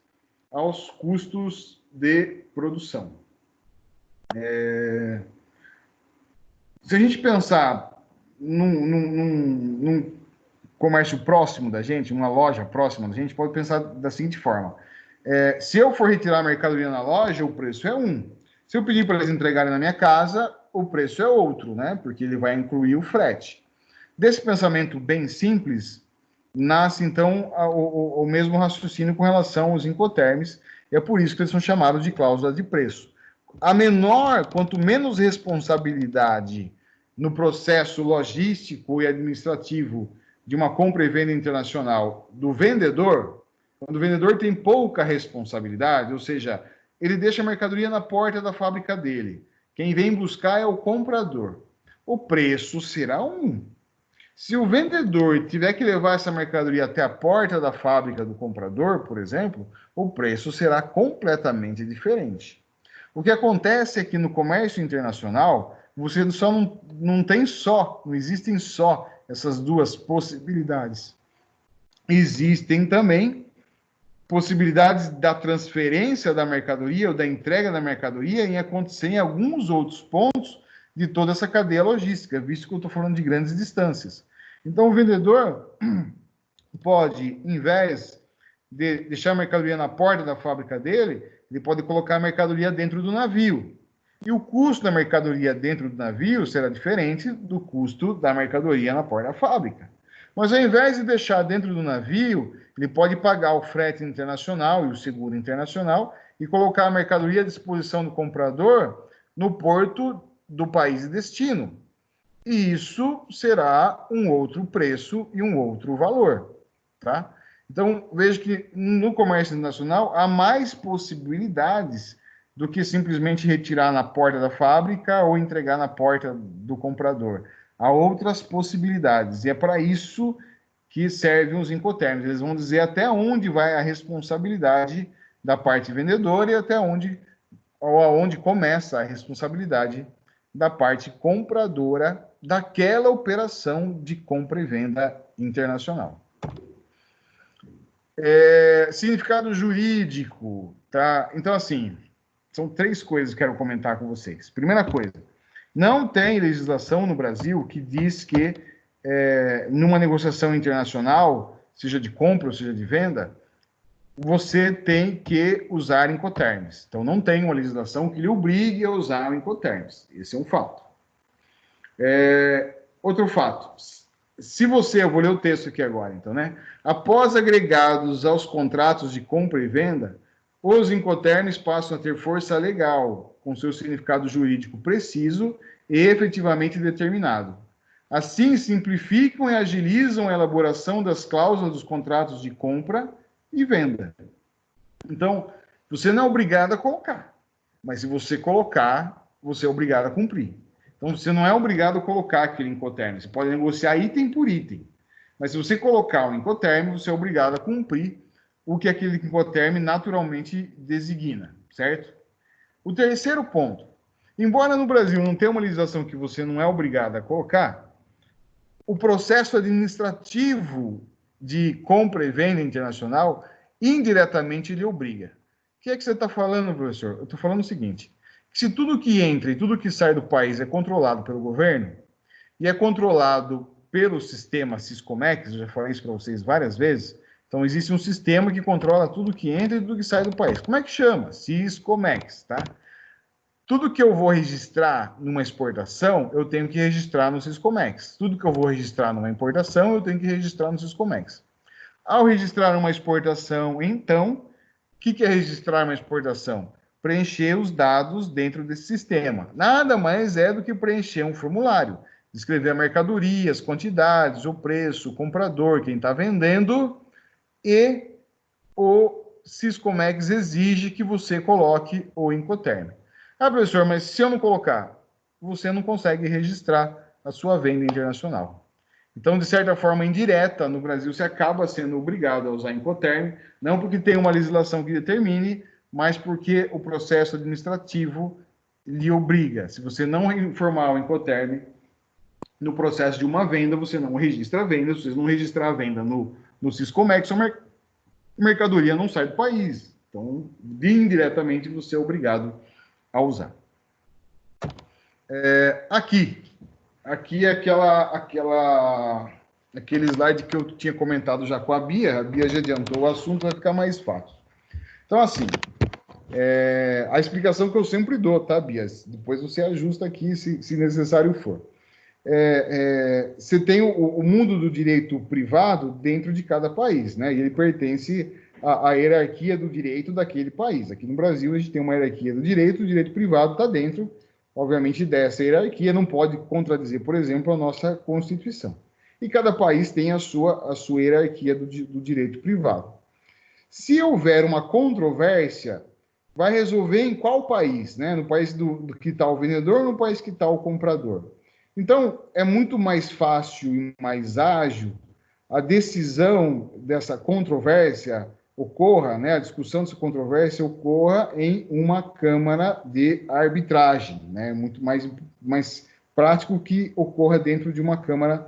aos custos de produção. Se a gente pensar num comércio próximo da gente, uma loja próxima da gente, pode pensar da seguinte forma. Se eu for retirar a mercadoria na loja, o preço é um. Se eu pedir para eles entregarem na minha casa, o preço é outro, né? Porque ele vai incluir o frete. Desse pensamento bem simples, nasce, então, o mesmo raciocínio com relação aos Incoterms, e é por isso que eles são chamados de cláusula de preço. Quanto menos responsabilidade no processo logístico e administrativo de uma compra e venda internacional do vendedor, quando o vendedor tem pouca responsabilidade, ou seja, ele deixa a mercadoria na porta da fábrica dele, quem vem buscar é o comprador, o preço será um. Se o vendedor tiver que levar essa mercadoria até a porta da fábrica do comprador, por exemplo, o preço será completamente diferente. O que acontece é que no comércio internacional, você não existem só essas duas possibilidades. Existem também possibilidades da transferência da mercadoria ou da entrega da mercadoria em acontecer em alguns outros pontos de toda essa cadeia logística, visto que eu estou falando de grandes distâncias. Então, o vendedor pode, em vez de deixar a mercadoria na porta da fábrica dele, ele pode colocar a mercadoria dentro do navio. E o custo da mercadoria dentro do navio será diferente do custo da mercadoria na porta da fábrica. Mas, ao invés de deixar dentro do navio, ele pode pagar o frete internacional e o seguro internacional e colocar a mercadoria à disposição do comprador no porto do país de destino. E isso será um outro preço e um outro valor, tá? Então, veja que no comércio internacional há mais possibilidades do que simplesmente retirar na porta da fábrica ou entregar na porta do comprador. Há outras possibilidades, e é para isso que servem os Incoterms. Eles vão dizer até onde vai a responsabilidade da parte vendedora e até onde começa a responsabilidade da parte compradora daquela operação de compra e venda internacional. Significado jurídico, tá? Então, assim, são 3 coisas que quero comentar com vocês. Primeira coisa, não tem legislação no Brasil que diz que numa negociação internacional, seja de compra ou seja de venda, você tem que usar Incoterms. Então, não tem uma legislação que lhe obrigue a usar o Incoterms. Esse é um fato. Outro fato, eu vou ler o texto aqui agora, então, né? Após agregados aos contratos de compra e venda, os incoterms passam a ter força legal, com seu significado jurídico preciso e efetivamente determinado. Assim, simplificam e agilizam a elaboração das cláusulas dos contratos de compra e venda. Então, você não é obrigado a colocar, mas se você colocar, você é obrigado a cumprir. Então, você não é obrigado a colocar aquele incoterm. Você pode negociar item por item. Mas se você colocar o incoterm, você é obrigado a cumprir o que aquele incoterm naturalmente designa, certo? O terceiro ponto. Embora no Brasil não tenha uma legislação que você não é obrigado a colocar, o processo administrativo de compra e venda internacional indiretamente lhe obriga. O que é que você está falando, professor? Eu estou falando o seguinte: se tudo que entra e tudo que sai do país é controlado pelo governo e é controlado pelo sistema Siscomex, eu já falei isso para vocês várias vezes, então existe um sistema que controla tudo que entra e tudo que sai do país. Como é que chama? Siscomex, tá? Tudo que eu vou registrar numa exportação, eu tenho que registrar no Siscomex. Tudo que eu vou registrar numa importação, eu tenho que registrar no Siscomex. Ao registrar uma exportação, então, o que é registrar uma exportação? Preencher os dados dentro desse sistema. Nada mais é do que preencher um formulário, descrever a mercadoria, as quantidades, o preço, o comprador, quem está vendendo, e o Siscomex exige que você coloque o Incoterm. Ah, professor, mas se eu não colocar, você não consegue registrar a sua venda internacional. Então, de certa forma indireta, no Brasil, você acaba sendo obrigado a usar Incoterm, não porque tem uma legislação que determine, mas porque o processo administrativo lhe obriga. Se você não informar o Incoterm no processo de uma venda, você não registra a venda. Se você não registrar a venda no Siscomex, a mercadoria não sai do país. Então, indiretamente, você é obrigado a usar. Aqui é aquele slide que eu tinha comentado já com a Bia já adiantou o assunto, vai ficar mais fácil. Então, assim, a explicação que eu sempre dou, tá, Bia? Depois você ajusta aqui se necessário for. Você tem o mundo do direito privado dentro de cada país, né? E ele pertence à hierarquia do direito daquele país. Aqui no Brasil, a gente tem uma hierarquia do direito, o direito privado está dentro, obviamente, dessa hierarquia, não pode contradizer, por exemplo, a nossa Constituição. E cada país tem a sua hierarquia do direito privado. Se houver uma controvérsia, vai resolver em qual país, né? No país do que está o vendedor ou no país que está o comprador? Então, é muito mais fácil e mais ágil a decisão dessa controvérsia ocorra, né, a discussão dessa controvérsia ocorra em uma câmara de arbitragem, né? Muito mais prático que ocorra dentro de uma câmara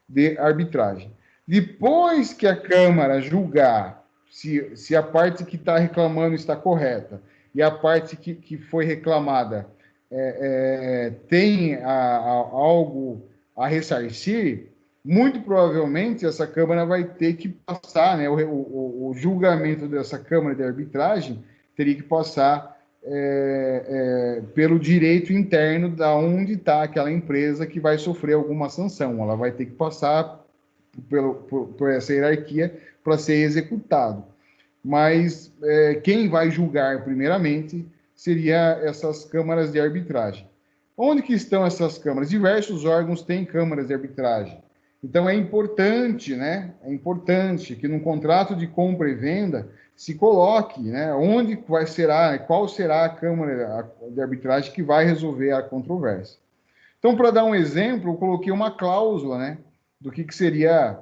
de arbitragem. Depois que a câmara julgar se a parte que está reclamando está correta e a parte que foi reclamada tem algo a ressarcir, muito provavelmente essa Câmara vai ter que passar, né, o julgamento dessa Câmara de arbitragem teria que passar pelo direito interno da onde está aquela empresa que vai sofrer alguma sanção. Ela vai ter que passar por essa hierarquia para ser executado. Mas quem vai julgar primeiramente seria essas câmaras de arbitragem. Onde que estão essas câmaras? Diversos órgãos têm câmaras de arbitragem. Então, é importante, né? É importante que no contrato de compra e venda se coloque, né? Qual será a câmara de arbitragem que vai resolver a controvérsia. Então, para dar um exemplo, eu coloquei uma cláusula, né? Do que seria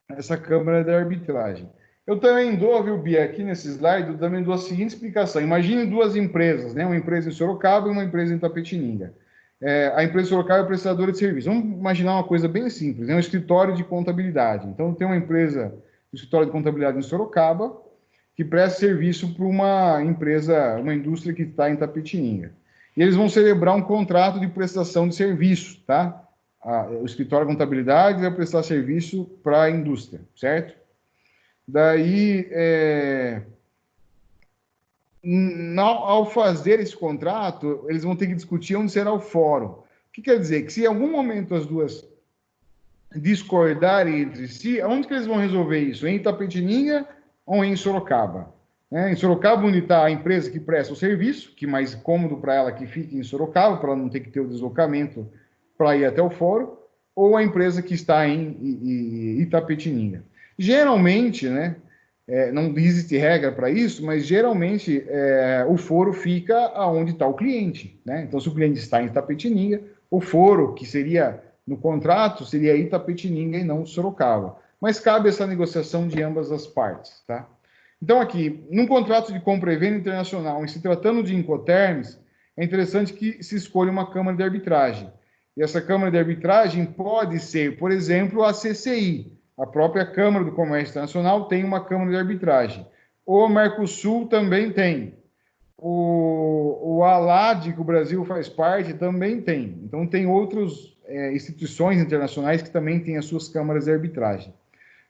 essa câmara de arbitragem. Eu também dou, viu, Bia, aqui nesse slide, eu também dou a seguinte explicação. Imagine duas empresas, né? Uma empresa em Sorocaba e uma empresa em Itapetininga. A empresa em Sorocaba é prestadora de serviço. Vamos imaginar uma coisa bem simples, né? Um escritório de contabilidade. Então, tem uma empresa, um escritório de contabilidade em Sorocaba, que presta serviço para uma empresa, uma indústria que está em Itapetininga. E eles vão celebrar um contrato de prestação de serviço, tá? O escritório de contabilidade vai prestar serviço para a indústria, certo? Daí, ao fazer esse contrato, eles vão ter que discutir onde será o fórum. O que quer dizer? Que se em algum momento as duas discordarem entre si, aonde que eles vão resolver isso? Em Itapetininga ou em Sorocaba? Em Sorocaba, onde está a empresa que presta o serviço, que mais cômodo para ela que fique em Sorocaba, para ela não ter que ter o deslocamento para ir até o fórum, ou a empresa que está em Itapetininga. Geralmente, né, não existe regra para isso, mas geralmente o foro fica onde está o cliente. Né? Então, se o cliente está em Itapetininga, o foro, que seria no contrato, seria Itapetininga e não Sorocaba. Mas cabe essa negociação de ambas as partes. Tá? Então, aqui, num contrato de compra e venda internacional, em se tratando de Incoterms, é interessante que se escolha uma câmara de arbitragem. E essa câmara de arbitragem pode ser, por exemplo, a CCI. A própria Câmara do Comércio Internacional tem uma câmara de arbitragem. O Mercosul também tem. O ALAD, que o Brasil faz parte, também tem. Então, tem outras instituições internacionais que também têm as suas câmaras de arbitragem.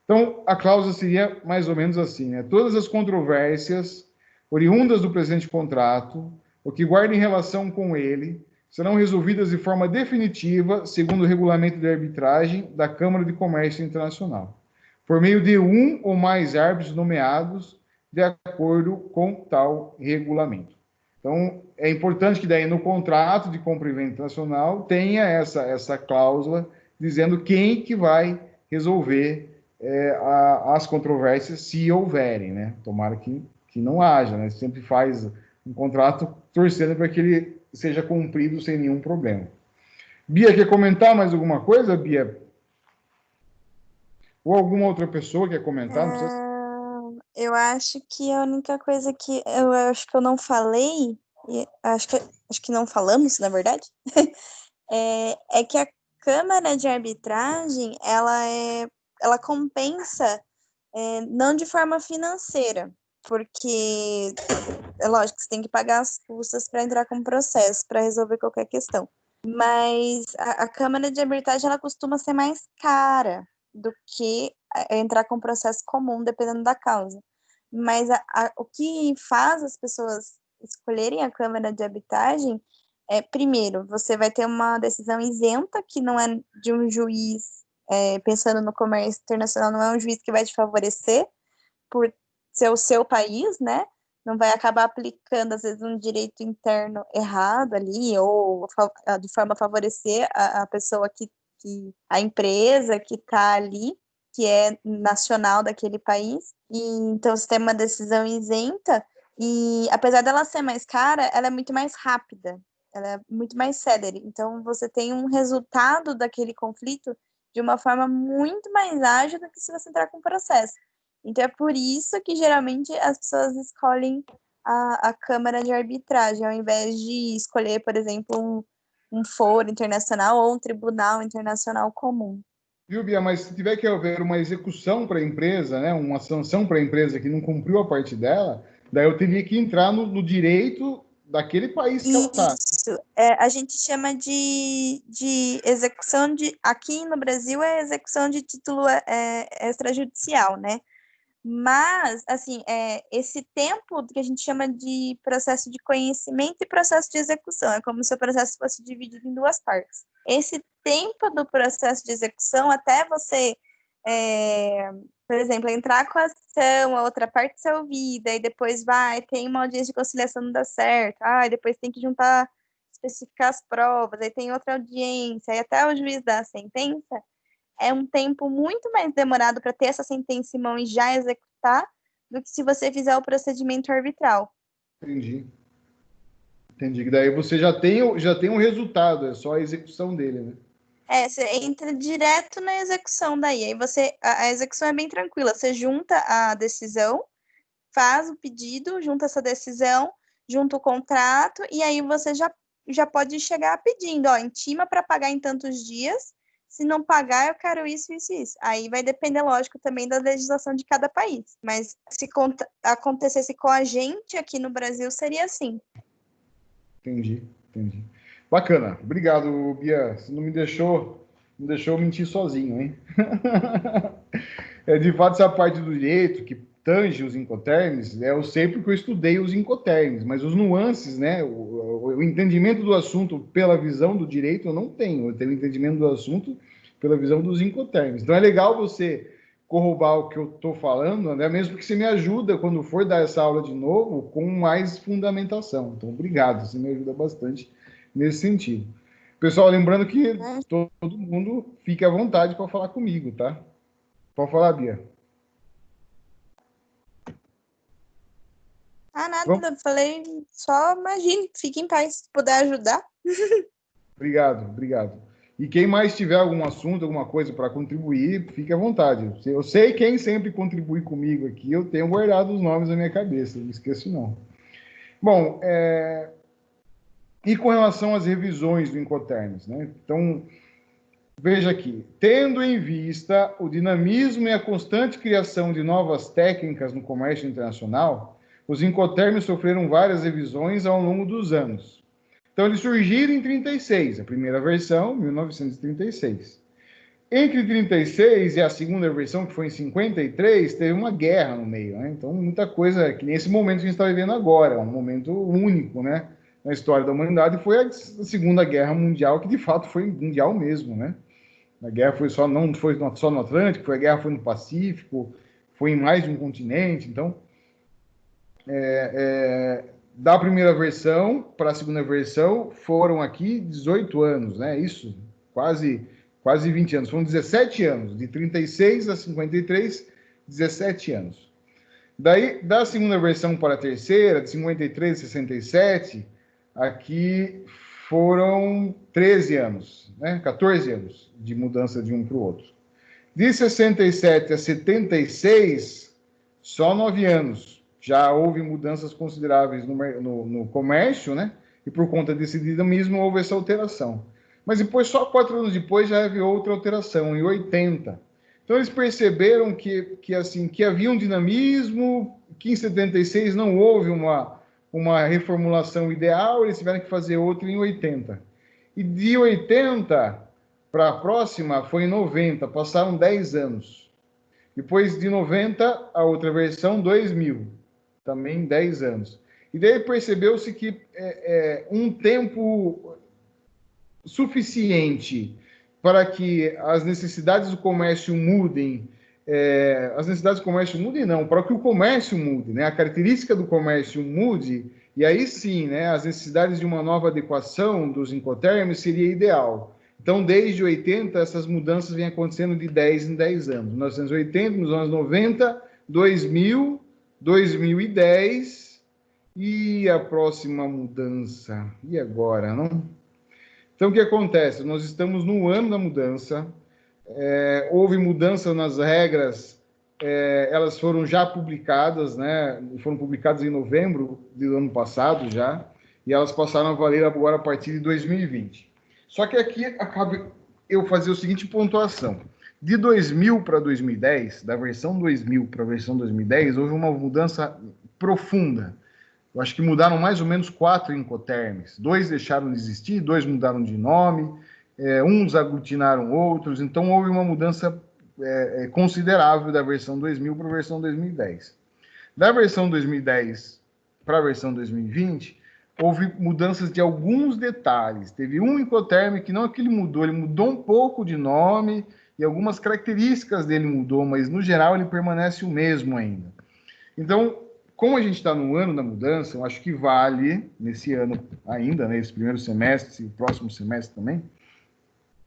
Então, a cláusula seria mais ou menos assim, né? Todas as controvérsias oriundas do presente contrato, o que guarda em relação com ele, serão resolvidas de forma definitiva, segundo o regulamento de arbitragem da Câmara de Comércio Internacional, por meio de um ou mais árbitros nomeados de acordo com tal regulamento. Então, é importante que daí no contrato de compra e venda internacional tenha essa cláusula dizendo quem que vai resolver as controvérsias, se houverem, né? Tomara que não haja, né? Sempre faz um contrato torcendo para que ele seja cumprido sem nenhum problema. Bia, quer comentar mais alguma coisa, Bia? Ou alguma outra pessoa quer comentar? Não precisa... Eu acho que a única coisa que eu acho que eu não falei, e acho que não falamos, na verdade, é que a Câmara de Arbitragem, ela compensa não de forma financeira, porque é lógico que você tem que pagar as custas para entrar com processo, para resolver qualquer questão. Mas a Câmara de Arbitragem, ela costuma ser mais cara do que entrar com processo comum, dependendo da causa. Mas o que faz as pessoas escolherem a Câmara de Arbitragem primeiro, você vai ter uma decisão isenta, que não é de um juiz, pensando no comércio internacional, não é um juiz que vai te favorecer por ser o seu país, né? Não vai acabar aplicando, às vezes, um direito interno errado ali, ou de forma a favorecer a pessoa a empresa que está ali, que é nacional daquele país. E então, você tem uma decisão isenta, e apesar dela ser mais cara, ela é muito mais rápida, ela é muito mais célere. Então, você tem um resultado daquele conflito de uma forma muito mais ágil do que se você entrar com o processo. Então, é por isso que, geralmente, as pessoas escolhem a Câmara de Arbitragem, ao invés de escolher, por exemplo, um foro internacional ou um tribunal internacional comum. Viu, Bia? Mas se tiver que haver uma execução para a empresa, né, uma sanção para a empresa que não cumpriu a parte dela, daí eu teria que entrar no direito daquele país que ela está. Isso. A gente chama de execução de... Aqui no Brasil é execução de título extrajudicial, né? Mas, assim, esse tempo que a gente chama de processo de conhecimento e processo de execução, é como se o processo fosse dividido em duas partes. Esse tempo do processo de execução, até você, por exemplo, entrar com a ação, a outra parte ser ouvida, e depois tem uma audiência de conciliação, não dá certo, depois tem que juntar, especificar as provas, aí tem outra audiência, aí até o juiz dar a sentença, é um tempo muito mais demorado para ter essa sentença em mão e já executar do que se você fizer o procedimento arbitral. Entendi. Que daí você já tem um resultado, é só a execução dele, né? Você entra direto na execução daí. Aí a execução é bem tranquila. Você junta a decisão, faz o pedido, junta essa decisão, junta o contrato, e aí você já pode chegar pedindo, intima para pagar em tantos dias. Se não pagar, eu quero isso, isso e isso. Aí vai depender, lógico, também da legislação de cada país. Mas se acontecesse com a gente aqui no Brasil, seria assim. Entendi. Bacana. Obrigado, Bia. Você não me deixou mentir sozinho, hein? De fato, essa parte do direito que tange os incoterms, eu sei porque eu estudei os incoterms, mas os nuances, né? O entendimento do assunto pela visão do direito eu não tenho. Eu tenho entendimento do assunto pela visão dos Incoterms. Então é legal você corroborar o que eu estou falando, né? Mesmo que você me ajuda quando for dar essa aula de novo com mais fundamentação. Então, obrigado, você me ajuda bastante nesse sentido. Pessoal, lembrando que todo mundo fique à vontade para falar comigo, tá? Pode falar, Bia. Nada, eu falei, só imagine, fique em paz, se puder ajudar. Obrigado. E quem mais tiver algum assunto, alguma coisa para contribuir, fique à vontade. Eu sei quem sempre contribui comigo aqui, eu tenho guardado os nomes na minha cabeça, não esqueço não. Bom, e com relação às revisões do Incoterms, né? Então, veja aqui, tendo em vista o dinamismo e a constante criação de novas técnicas no comércio internacional, os Incoterms sofreram várias revisões ao longo dos anos. Então, eles surgiram em 36, a primeira versão, 1936. Entre 36 e a segunda versão, que foi em 53, teve uma guerra no meio, né? Então, muita coisa, que nesse momento que a gente está vivendo agora, um momento único, né? Na história da humanidade, foi a Segunda Guerra Mundial, que de fato foi mundial mesmo, né? A guerra não foi só no Atlântico, a guerra foi no Pacífico, foi em mais de um continente, então... da primeira versão para a segunda versão foram aqui 18 anos, né? Isso, quase 20 anos. Foram 17 anos, de 36 a 53, 17 anos. Daí, da segunda versão para a terceira, de 53 a 67, aqui foram 13 anos, né? 14 anos de mudança de um para o outro. De 67 a 76, só 9 anos. Já houve mudanças consideráveis no comércio, né? E por conta desse dinamismo houve essa alteração. Mas depois, só 4 anos depois, já havia outra alteração, em 80. Então eles perceberam que havia um dinamismo, que em 76 não houve uma reformulação ideal, eles tiveram que fazer outra em 80. E de 80 para a próxima foi em 90, passaram 10 anos. Depois de 90, a outra versão, 2000. Também 10 anos. E daí percebeu-se que um tempo suficiente para que as necessidades do comércio mudem, para que o comércio mude, né? A característica do comércio mude, e aí sim, né, as necessidades de uma nova adequação dos Incoterms seria ideal. Então, desde 80, essas mudanças vêm acontecendo de 10 em 10 anos. 1980, nos anos 90, 2000, 2010 e a próxima mudança. E agora, não? Então, o que acontece? Nós estamos no ano da mudança, houve mudança nas regras, elas foram já publicadas, né? Foram publicadas em novembro do ano passado já, e elas passaram a valer agora a partir de 2020. Só que aqui acaba eu fazer o seguinte pontuação. De 2000 para 2010, da versão 2000 para a versão 2010, houve uma mudança profunda. Eu acho que mudaram mais ou menos 4 Incoterms. 2 deixaram de existir, 2 mudaram de nome, uns aglutinaram outros. Então, houve uma mudança considerável da versão 2000 para a versão 2010. Da versão 2010 para a versão 2020, houve mudanças de alguns detalhes. Teve um Incoterm que não é que ele mudou um pouco de nome, e algumas características dele mudou, mas no geral ele permanece o mesmo ainda. Então, como a gente está no ano da mudança, eu acho que vale, nesse ano ainda, né, esse primeiro semestre, e próximo semestre também,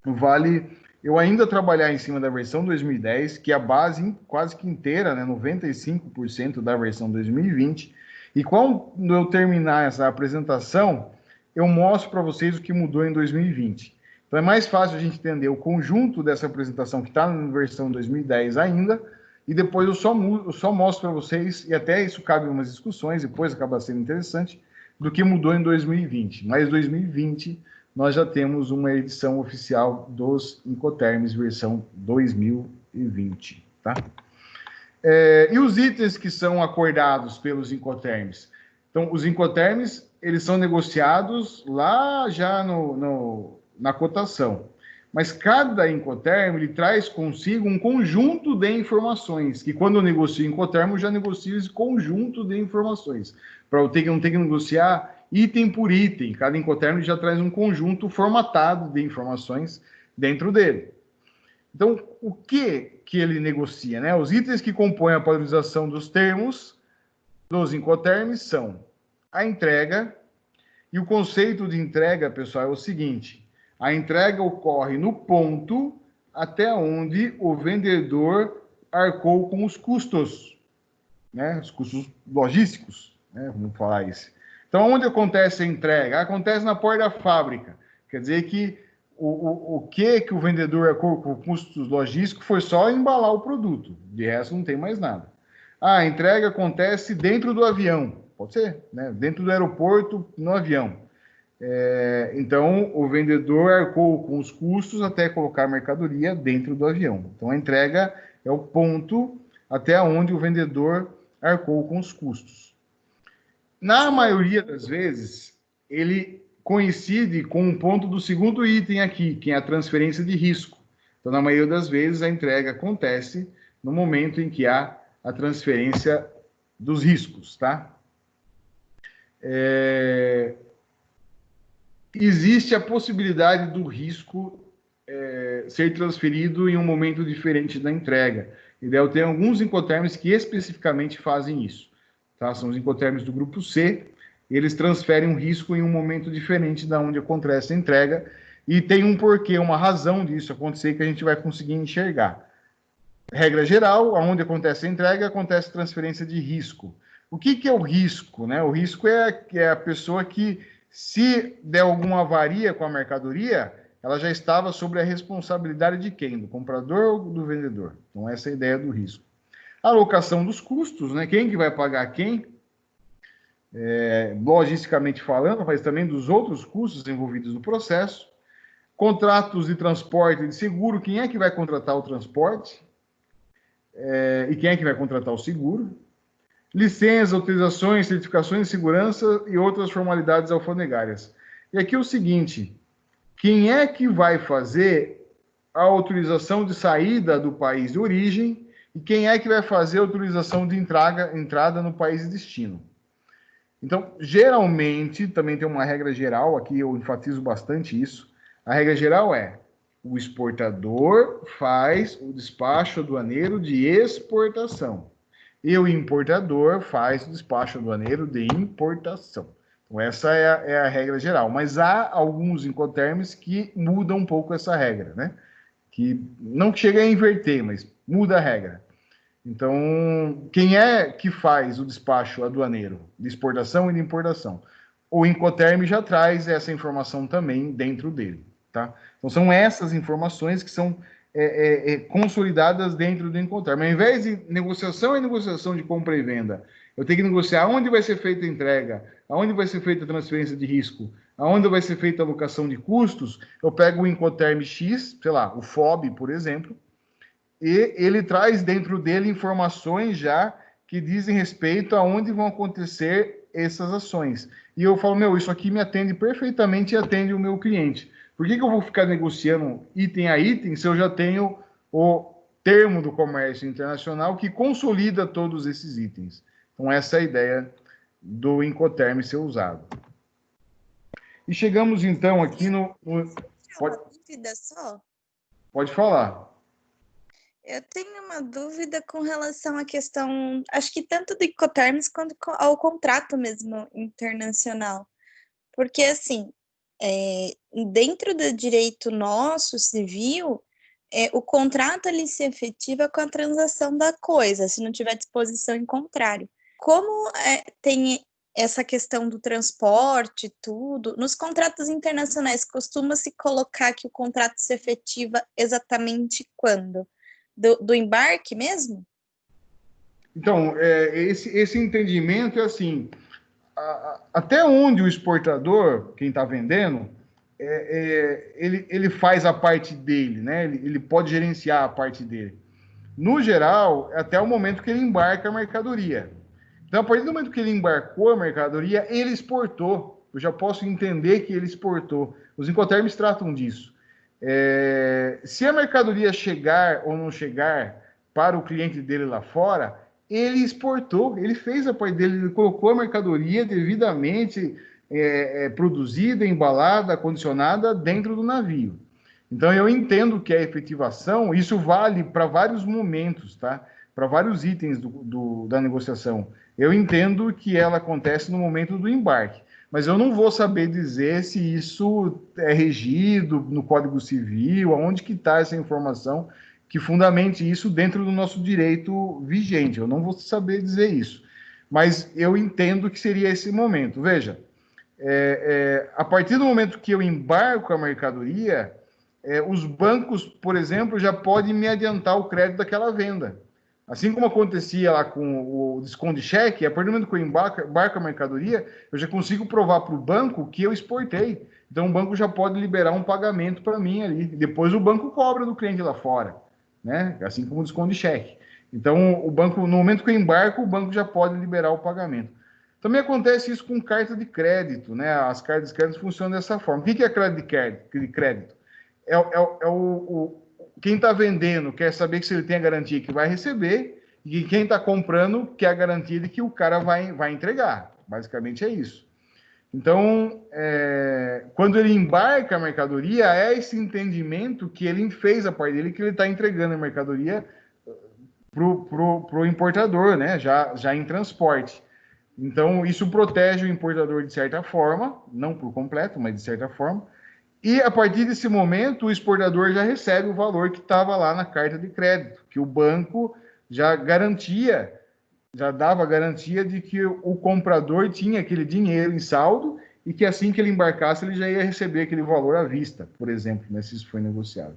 vale eu ainda trabalhar em cima da versão 2010, que é a base quase que inteira, né, 95% da versão 2020, e quando eu terminar essa apresentação, eu mostro para vocês o que mudou em 2020. Então é mais fácil a gente entender o conjunto dessa apresentação que está na versão 2010 ainda, e depois eu só mostro para vocês, e até isso cabe umas discussões, depois acaba sendo interessante, do que mudou em 2020. Mas 2020 nós já temos uma edição oficial dos Incoterms versão 2020, tá? E os itens que são acordados pelos Incoterms? Então, os Incoterms, eles são negociados lá já na cotação. Mas cada Incoterm, ele traz consigo um conjunto de informações, que quando eu negocio Incoterm, eu já negocio esse conjunto de informações, para eu não ter que negociar item por item. Cada Incoterm já traz um conjunto formatado de informações dentro dele. Então, o que ele negocia, né? Os itens que compõem a padronização dos termos dos Incoterms são a entrega, e o conceito de entrega, pessoal, é o seguinte: a entrega ocorre no ponto até onde o vendedor arcou com os custos, né? Os custos logísticos, né? Vamos falar isso. Então, onde acontece a entrega? Acontece na porta da fábrica. Quer dizer que o que o vendedor arcou com custos logísticos foi só embalar o produto. De resto, não tem mais nada. A entrega acontece dentro do avião. Pode ser, né? Dentro do aeroporto, no avião. Então, o vendedor arcou com os custos até colocar a mercadoria dentro do avião. Então, a entrega é o ponto até onde o vendedor arcou com os custos. Na maioria das vezes, ele coincide com um ponto do segundo item aqui, que é a transferência de risco. Então, na maioria das vezes, a entrega acontece no momento em que há a transferência dos riscos, tá? Existe a possibilidade do risco ser transferido em um momento diferente da entrega. E daí eu tenho alguns Incoterms que especificamente fazem isso. Tá? São os Incoterms do grupo C. Eles transferem um risco em um momento diferente da onde acontece a entrega. E tem um porquê, uma razão disso acontecer que a gente vai conseguir enxergar. Regra geral, onde acontece a entrega, acontece transferência de risco. O que é o risco, né? O risco é a pessoa que, se der alguma avaria com a mercadoria, ela já estava sobre a responsabilidade de quem? Do comprador ou do vendedor? Então, essa é a ideia do risco. A alocação dos custos, né? Quem que vai pagar quem? Logisticamente falando, mas também dos outros custos envolvidos no processo. Contratos de transporte e de seguro, quem é que vai contratar o transporte? E quem é que vai contratar o seguro? Licenças, autorizações, certificações de segurança e outras formalidades alfandegárias. E aqui é o seguinte: quem é que vai fazer a autorização de saída do país de origem e quem é que vai fazer a autorização de entrada no país de destino? Então, geralmente, também tem uma regra geral, aqui eu enfatizo bastante isso. A regra geral é: o exportador faz o despacho aduaneiro de exportação e o importador faz o despacho aduaneiro de importação. Então, essa é a regra geral. Mas há alguns Incoterms que mudam um pouco essa regra, né? Que não chega a inverter, mas muda a regra. Então, quem é que faz o despacho aduaneiro de exportação e de importação? O Incoterm já traz essa informação também dentro dele, tá? Então, são essas informações que são consolidadas dentro do Incoterm. Ao invés de negociação e negociação de compra e venda, eu tenho que negociar onde vai ser feita a entrega, aonde vai ser feita a transferência de risco, aonde vai ser feita a alocação de custos, eu pego o Incoterm X, sei lá, o FOB, por exemplo, e ele traz dentro dele informações já que dizem respeito a onde vão acontecer essas ações. E eu falo, isso aqui me atende perfeitamente e atende o meu cliente. Por que eu vou ficar negociando item a item se eu já tenho o termo do comércio internacional que consolida todos esses itens? Então, essa é a ideia do Incoterm ser usado. E chegamos, então, aqui no... Pode... Uma dúvida só? Pode falar. Eu tenho uma dúvida com relação à questão, acho que tanto do Incoterms quanto ao contrato mesmo internacional. Porque, assim, dentro do direito nosso, civil, o contrato ele se efetiva com a transação da coisa, se não tiver disposição em contrário. Como tem essa questão do transporte, tudo, nos contratos internacionais costuma-se colocar que o contrato se efetiva exatamente quando? Do embarque mesmo? Então, esse entendimento é assim, até onde o exportador, quem está vendendo, ele faz a parte dele, né? Ele pode gerenciar a parte dele. No geral, até o momento que ele embarca a mercadoria. Então, a partir do momento que ele embarcou a mercadoria, ele exportou. Eu já posso entender que ele exportou. Os Incoterms tratam disso. Se a mercadoria chegar ou não chegar para o cliente dele lá fora, ele exportou, ele fez a parte dele, ele colocou a mercadoria devidamente produzida, embalada, acondicionada dentro do navio. Então, eu entendo que a efetivação, isso vale para vários momentos, tá? Para vários itens da negociação. Eu entendo que ela acontece no momento do embarque, mas eu não vou saber dizer se isso é regido no Código Civil, aonde que está essa informação que fundamente isso dentro do nosso direito vigente. Eu não vou saber dizer isso, mas eu entendo que seria esse momento. Veja, a partir do momento que eu embarco a mercadoria, os bancos, por exemplo, já podem me adiantar o crédito daquela venda. Assim como acontecia lá com o desconto de cheque, a partir do momento que eu embarco a mercadoria, eu já consigo provar para o banco que eu exportei. Então, o banco já pode liberar um pagamento para mim ali. Depois, o banco cobra do cliente lá fora, né? Assim como o desconto de cheque. Então, o banco, no momento que eu embarco, o banco já pode liberar o pagamento. Também acontece isso com carta de crédito, né? As cartas de crédito funcionam dessa forma. O que é carta de crédito? Quem está vendendo quer saber que se ele tem a garantia que vai receber, e quem está comprando quer a garantia de que o cara vai entregar. Basicamente é isso. Então, quando ele embarca a mercadoria, é esse entendimento que ele fez a parte dele, que ele está entregando a mercadoria para o importador, né? Já em transporte. Então, isso protege o importador de certa forma, não por completo, mas de certa forma. E, a partir desse momento, o exportador já recebe o valor que estava lá na carta de crédito, que o banco já garantia, já dava garantia de que o comprador tinha aquele dinheiro em saldo e que assim que ele embarcasse, ele já ia receber aquele valor à vista, por exemplo, né, se isso foi negociado.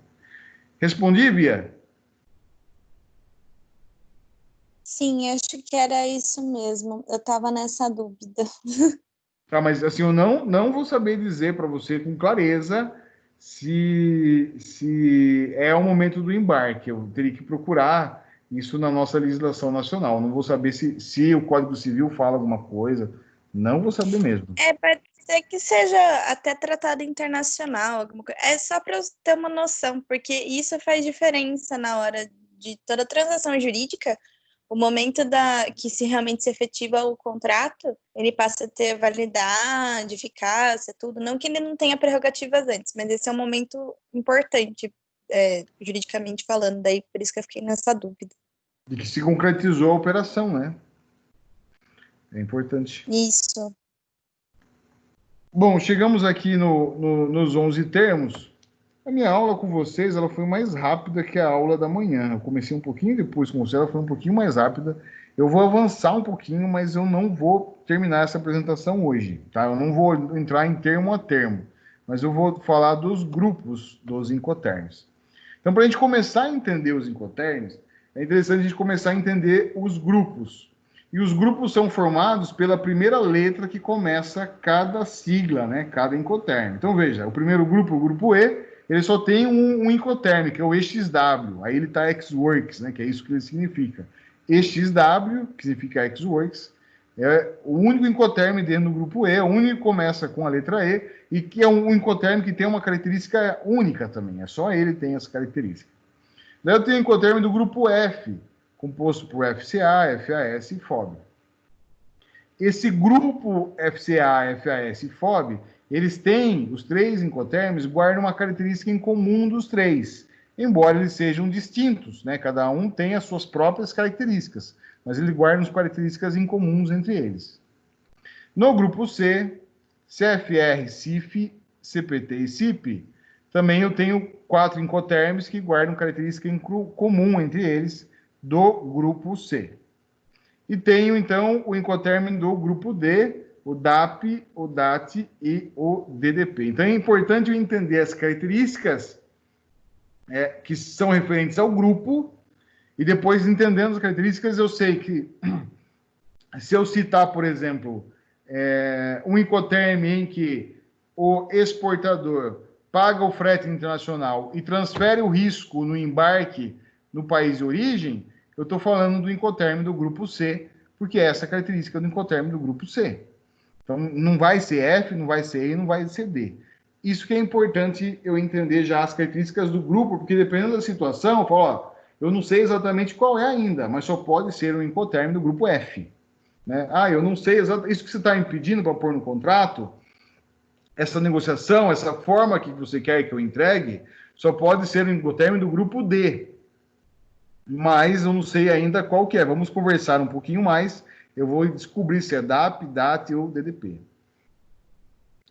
Respondi, Bia? Sim, acho que era isso mesmo. Eu estava nessa dúvida. Tá, mas assim, eu não vou saber dizer para você com clareza se é o momento do embarque. Eu teria que procurar isso na nossa legislação nacional. Não vou saber se o Código Civil fala alguma coisa. Não vou saber mesmo. Pode ser que seja até tratado internacional, alguma coisa. É só para eu ter uma noção, porque isso faz diferença na hora de toda transação jurídica. O momento que se realmente se efetiva o contrato, ele passa a ter validade, eficácia, tudo. Não que ele não tenha prerrogativas antes, mas esse é um momento importante, juridicamente falando. Daí, por isso que eu fiquei nessa dúvida. De que se concretizou a operação, né? É importante. Isso. Bom, chegamos aqui nos 11 termos. A minha aula com vocês, ela foi mais rápida que a aula da manhã. Eu comecei um pouquinho depois com você, ela foi um pouquinho mais rápida. Eu vou avançar um pouquinho, mas eu não vou terminar essa apresentação hoje, tá? Eu não vou entrar em termo a termo, mas eu vou falar dos grupos dos incoterms. Então, para a gente começar a entender os incoterms, é interessante a gente começar a entender os grupos. E os grupos são formados pela primeira letra que começa cada sigla, né? Cada incoterm. Então, veja, o primeiro grupo, o grupo E, ele só tem um incoterm, que é o EXW. Aí ele está Xworks, né? Que é isso que ele significa. EXW, que significa Xworks, é o único incoterm dentro do grupo E, o único que começa com a letra E, e que é um incoterm que tem uma característica única também. É só ele tem essa característica. Daí eu tenho o incoterm do grupo F, composto por FCA, FAS e FOB. Esse grupo FCA, FAS e FOB, eles têm, os três incoterms, guardam uma característica em comum dos três, embora eles sejam distintos, né? Cada um tem as suas próprias características, mas eles guardam as características em comuns entre eles. No grupo C, CFR, CIF, CPT e CIP, também eu tenho 4 incoterms que guardam característica em comum entre eles do grupo C. E tenho, então, o incoterm do grupo D, o DAP, o DAT e o DDP. Então, é importante eu entender as características que são referentes ao grupo, e depois, entendendo as características, eu sei que, se eu citar, por exemplo, um incoterm em que o exportador paga o frete internacional e transfere o risco no embarque no país de origem, eu estou falando do incoterm do grupo C, porque é essa característica do incoterm do grupo C. Então, não vai ser F, não vai ser E e não vai ser D. Isso que é importante eu entender já as características do grupo, porque dependendo da situação, eu falo, ó, eu não sei exatamente qual é ainda, mas só pode ser o incoterm do grupo F. Né? Eu não sei exatamente, isso que você está me pedindo para pôr no contrato, essa negociação, essa forma que você quer que eu entregue, só pode ser no término do grupo D. Mas eu não sei ainda qual que é. Vamos conversar um pouquinho mais. Eu vou descobrir se é DAP, DAT ou DDP.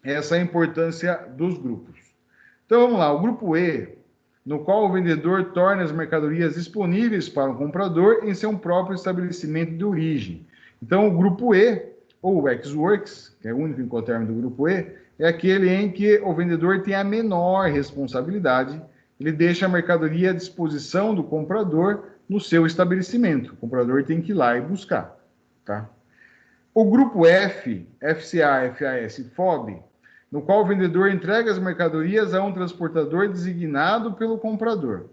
Essa é a importância dos grupos. Então vamos lá, o grupo E, no qual o vendedor torna as mercadorias disponíveis para o comprador em seu próprio estabelecimento de origem. Então o grupo E, ou o ex-works, que é o único incoterm do grupo E, é aquele em que o vendedor tem a menor responsabilidade, ele deixa a mercadoria à disposição do comprador no seu estabelecimento. O comprador tem que ir lá e buscar. Tá? O grupo F, FCA, FAS e FOB, no qual o vendedor entrega as mercadorias a um transportador designado pelo comprador.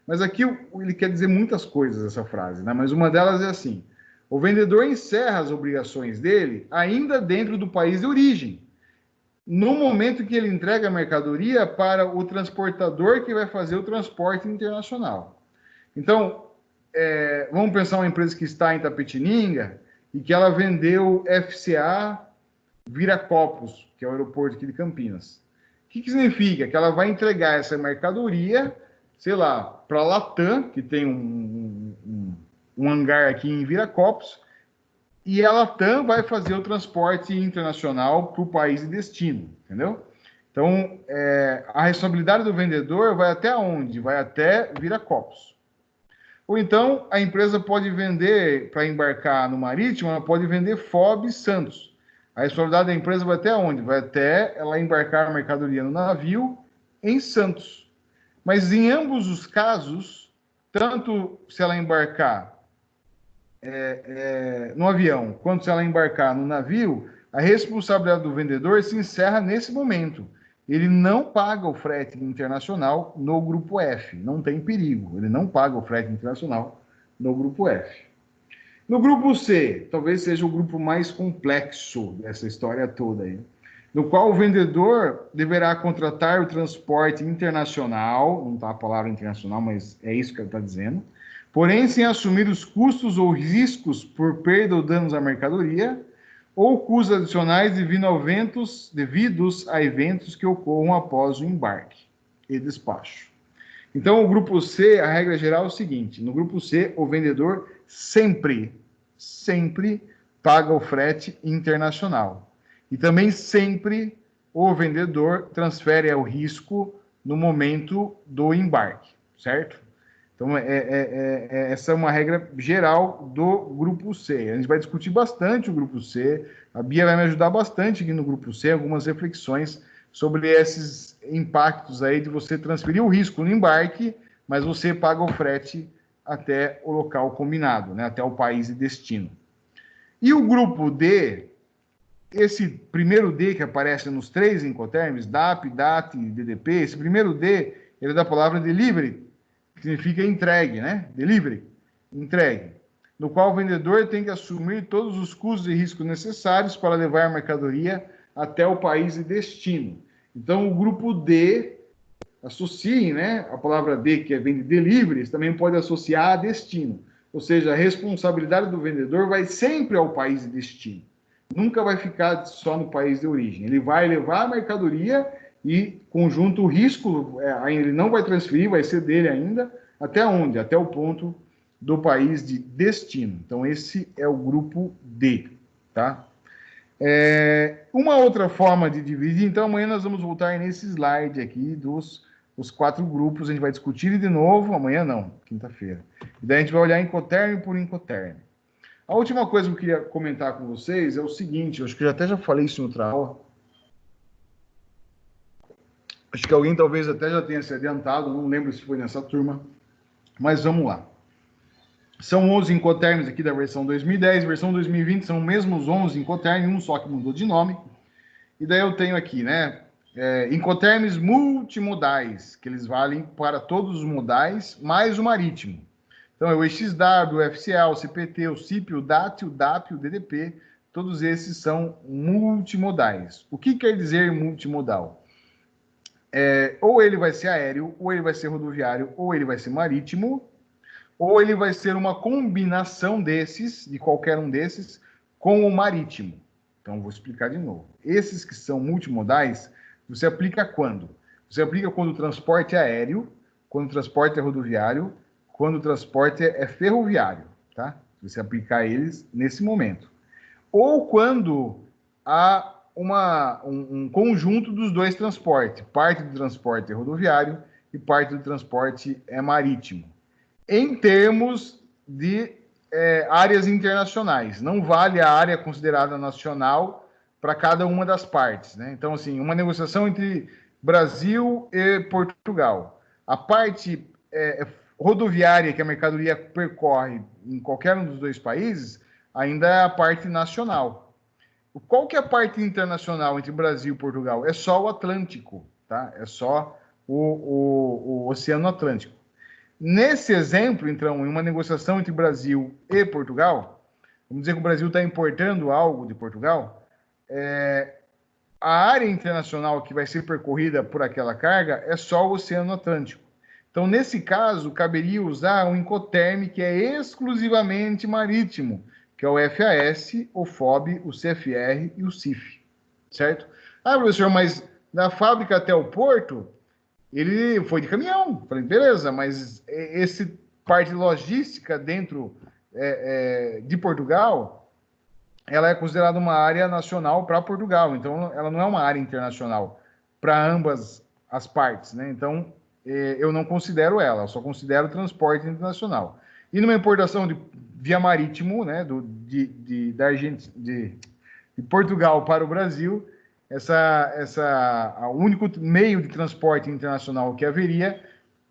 Mas aqui ele quer dizer muitas coisas, essa frase, né? Mas uma delas é assim: o vendedor encerra as obrigações dele ainda dentro do país de origem, no momento que ele entrega a mercadoria para o transportador que vai fazer o transporte internacional. Então, vamos pensar uma empresa que está em Tapetininga e que ela vendeu FCA Viracopos, que é o aeroporto aqui de Campinas. O que significa? Que ela vai entregar essa mercadoria, sei lá, para a Latam, que tem um hangar aqui em Viracopos, e a Latam vai fazer o transporte internacional para o país de destino, entendeu? Então, a responsabilidade do vendedor vai até onde? Vai até Viracopos. Ou então, a empresa pode vender, para embarcar no marítimo, ela pode vender FOB Santos. A responsabilidade da empresa vai até onde? Vai até ela embarcar a mercadoria no navio em Santos. Mas em ambos os casos, tanto se ela embarcar no avião, quanto se ela embarcar no navio, a responsabilidade do vendedor se encerra nesse momento. Ele não paga o frete internacional no grupo F, não tem perigo, ele não paga o frete internacional no grupo F. No grupo C, talvez seja o grupo mais complexo dessa história toda aí, no qual o vendedor deverá contratar o transporte internacional, não está a palavra internacional, mas é isso que ele está dizendo, porém sem assumir os custos ou riscos por perda ou danos à mercadoria, ou custos adicionais devidos a eventos que ocorram após o embarque e despacho. Então, o grupo C, a regra geral é o seguinte: no grupo C, o vendedor sempre paga o frete internacional. E também sempre o vendedor transfere o risco no momento do embarque, certo? Então, essa é uma regra geral do grupo C. A gente vai discutir bastante o grupo C. A Bia vai me ajudar bastante aqui no grupo C, algumas reflexões sobre esses impactos aí de você transferir o risco no embarque, mas você paga o frete até o local combinado, né? Até o país de destino. E o grupo D, esse primeiro D que aparece nos três incoterms, DAP, DAT e DDP, esse primeiro D, ele é da palavra delivery, que significa entregue, né? Delivery, entregue, no qual o vendedor tem que assumir todos os custos e riscos necessários para levar a mercadoria até o país de destino. Então, o grupo D, associe, né? A palavra D, que vem de delivery, também pode associar a destino. Ou seja, a responsabilidade do vendedor vai sempre ao país de destino. Nunca vai ficar só no país de origem. Ele vai levar a mercadoria e, conjunto, o risco, ele não vai transferir, vai ser dele ainda, até onde? Até o ponto do país de destino. Então, esse é o grupo D, tá? Uma outra forma de dividir, então amanhã nós vamos voltar nesse slide aqui os 4 grupos, a gente vai discutir de novo, amanhã não, quinta-feira. E daí a gente vai olhar incoterm por incoterm. A última coisa que eu queria comentar com vocês é o seguinte, eu acho que eu até já falei isso em outra aula. Acho que alguém talvez até já tenha se adiantado, não lembro se foi nessa turma, mas vamos lá. São 11 incoterms aqui da versão 2010, versão 2020 são os mesmos 11 incoterms, um só que mudou de nome. E daí eu tenho aqui, né, incoterms multimodais, que eles valem para todos os modais, mais o marítimo. Então, é o EXW, o FCA, o CPT, o CIP, o DAT, o DAP, o DDP, todos esses são multimodais. O que quer dizer multimodal? Ou ele vai ser aéreo, ou ele vai ser rodoviário, ou ele vai ser marítimo, ou ele vai ser uma combinação desses, de qualquer um desses, com o marítimo, Então, vou explicar de novo. Esses que são multimodais, você aplica quando? Você aplica quando o transporte é aéreo, quando o transporte é rodoviário, quando o transporte é ferroviário, tá? Você aplicar eles nesse momento. Ou quando há um conjunto dos dois transportes. Parte do transporte é rodoviário e parte do transporte é marítimo. Em termos de áreas internacionais. Não vale a área considerada nacional para cada uma das partes, né? Então, assim, uma negociação entre Brasil e Portugal. A parte rodoviária que a mercadoria percorre em qualquer um dos dois países ainda é a parte nacional. Qual que é a parte internacional entre Brasil e Portugal? É só o Atlântico, tá? É só o Oceano Atlântico. Nesse exemplo, então, em uma negociação entre Brasil e Portugal, vamos dizer que o Brasil está importando algo de Portugal, a área internacional que vai ser percorrida por aquela carga é só o Oceano Atlântico. Então, nesse caso, caberia usar um Incoterm que é exclusivamente marítimo, que é o FAS, o FOB, o CFR e o CIF, certo? Ah, professor, mas da fábrica até o porto, ele foi de caminhão. Falei, beleza, mas esse parte logística dentro de Portugal, ela é considerada uma área nacional para Portugal, então ela não é uma área internacional para ambas as partes, né? Então, eu não considero ela, eu só considero transporte internacional. E numa importação via marítimo, né, de Portugal para o Brasil, o único meio de transporte internacional que haveria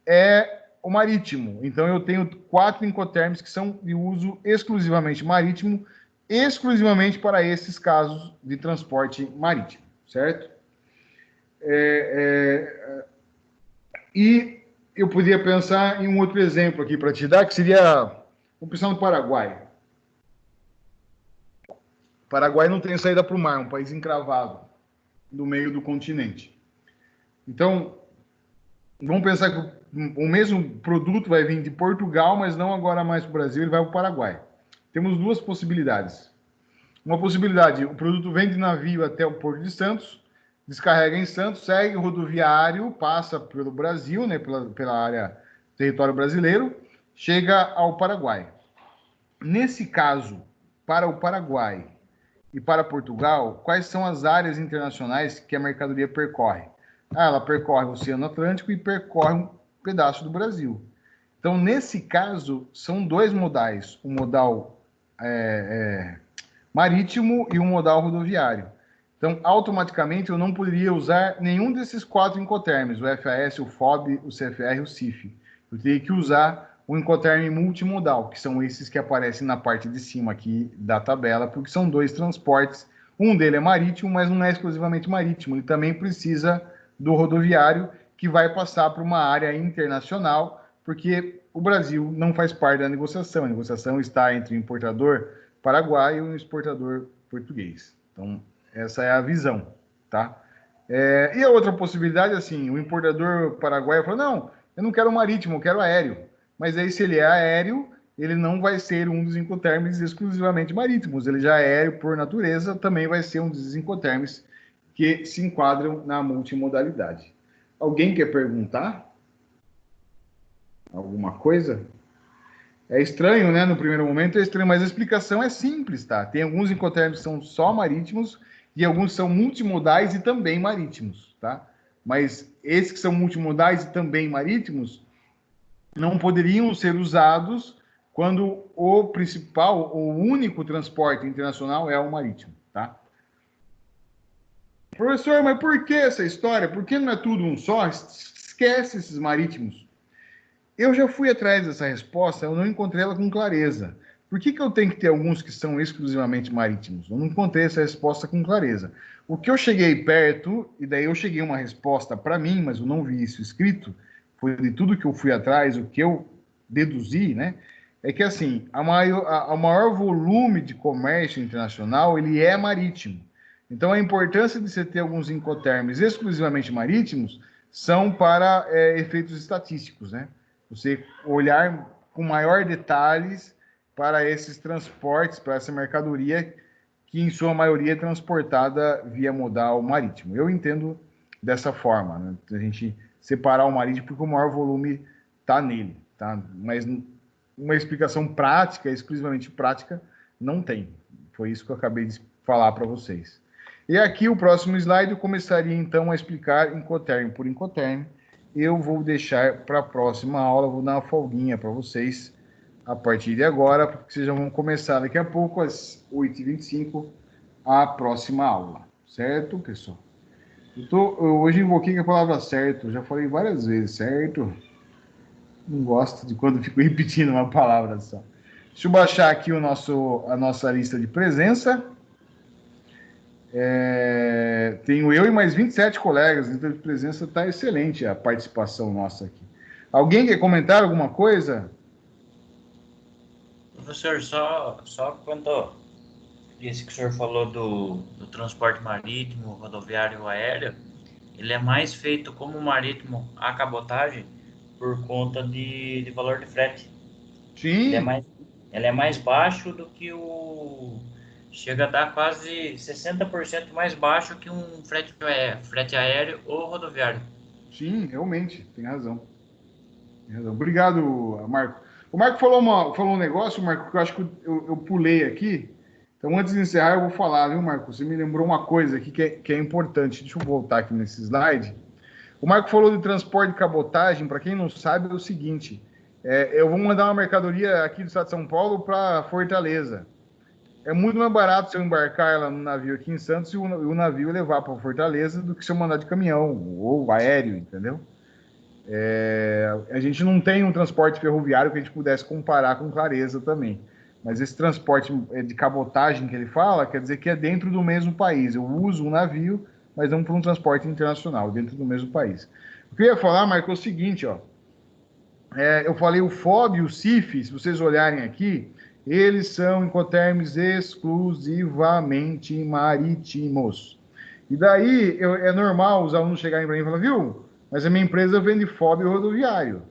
é o marítimo. Então, eu tenho 4 Incoterms que são de uso exclusivamente marítimo, exclusivamente para esses casos de transporte marítimo, certo? E eu podia pensar em um outro exemplo aqui para te dar, que seria, vamos pensar no Paraguai. O Paraguai não tem saída para o mar, um país encravado no meio do continente. Então, vamos pensar que o mesmo produto vai vir de Portugal, mas não agora mais para o Brasil, ele vai para o Paraguai. Temos 2 possibilidades. Uma possibilidade, o produto vem de navio até o Porto de Santos, descarrega em Santos, segue o rodoviário, passa pelo Brasil, né, pela área território brasileiro, chega ao Paraguai. Nesse caso, para o Paraguai e para Portugal, quais são as áreas internacionais que a mercadoria percorre? Ela percorre o Oceano Atlântico e percorre um pedaço do Brasil. Então, nesse caso, são 2 modais, o modal marítimo e um modal rodoviário. Então, automaticamente, eu não poderia usar nenhum desses 4 Incoterms, o FAS, o FOB, o CFR e o CIF. Eu teria que usar o Incoterm multimodal, que são esses que aparecem na parte de cima aqui da tabela, porque são 2 transportes. Um dele é marítimo, mas não é exclusivamente marítimo. Ele também precisa do rodoviário, que vai passar para uma área internacional, porque o Brasil não faz parte da negociação. A negociação está entre o importador paraguaio e o exportador português. Então, essa é a visão, tá? E a outra possibilidade, assim, o importador paraguaio fala, não, eu não quero marítimo, eu quero aéreo. Mas aí, se ele é aéreo, ele não vai ser um dos Incoterms exclusivamente marítimos. Ele já é aéreo por natureza, também vai ser um dos Incoterms que se enquadram na multimodalidade. Alguém quer perguntar alguma coisa? É estranho, né? No primeiro momento é estranho, mas a explicação é simples, tá? Tem alguns Incoterms que são só marítimos e alguns são multimodais e também marítimos, tá? Mas esses que são multimodais e também marítimos não poderiam ser usados quando o principal, o único transporte internacional é o marítimo, tá? Professor, mas por que essa história? Por que não é tudo um só? Esquece esses marítimos. Eu já fui atrás dessa resposta, eu não encontrei ela com clareza. Por que eu tenho que ter alguns que são exclusivamente marítimos? Eu não encontrei essa resposta com clareza. O que eu cheguei perto, e daí eu cheguei a uma resposta para mim, mas eu não vi isso escrito, foi de tudo que eu fui atrás, o que eu deduzi, né? É que, assim, o maior volume de comércio internacional, ele é marítimo. Então, a importância de você ter alguns incoterms exclusivamente marítimos são para efeitos estatísticos, né? Você olhar com maior detalhes para esses transportes, para essa mercadoria que em sua maioria é transportada via modal marítimo. Eu entendo dessa forma, né? A gente separar o marítimo porque o maior volume está nele, tá? Mas uma explicação prática, exclusivamente prática, não tem. Foi isso que eu acabei de falar para vocês. E aqui o próximo slide eu começaria então a explicar Incoterm por Incoterm. Eu vou deixar para a próxima aula, vou dar uma folguinha para vocês a partir de agora, porque vocês já vão começar daqui a pouco, às 8h25, a próxima aula. Certo, pessoal? Eu hoje invoquei a palavra certo, já falei várias vezes, certo? Não gosto de quando fico repetindo uma palavra só. Deixa eu baixar aqui a nossa lista de presença. Tenho eu e mais 27 colegas, então de presença está excelente a participação nossa aqui. Alguém quer comentar alguma coisa? Professor, só quando disse que o senhor falou do transporte marítimo, rodoviário ou aéreo, ele é mais feito como marítimo a cabotagem por conta de valor de frete. Sim. Ele é mais baixo do que chega a dar quase 60% mais baixo que um frete aéreo ou rodoviário. Sim, realmente, tem razão. Obrigado, Marco. O Marco falou um negócio, Marco, que eu acho que eu pulei aqui. Então, antes de encerrar, eu vou falar, viu, Marco? Você me lembrou uma coisa aqui que é importante. Deixa eu voltar aqui nesse slide. O Marco falou de transporte de cabotagem. Para quem não sabe, é o seguinte. Eu vou mandar uma mercadoria aqui do estado de São Paulo para Fortaleza. É muito mais barato se eu embarcar ela no navio aqui em Santos e o navio levar para Fortaleza do que se eu mandar de caminhão ou aéreo, entendeu? A gente não tem um transporte ferroviário que a gente pudesse comparar com clareza também. Mas esse transporte de cabotagem que ele fala, quer dizer que é dentro do mesmo país. Eu uso um navio, mas não para um transporte internacional, dentro do mesmo país. O que eu ia falar, Marco, é o seguinte, ó. Eu falei o FOB e o CIF, se vocês olharem aqui, eles são incoterms exclusivamente marítimos. E daí é normal os alunos chegarem para mim e falar, viu, mas a minha empresa vende FOB rodoviário.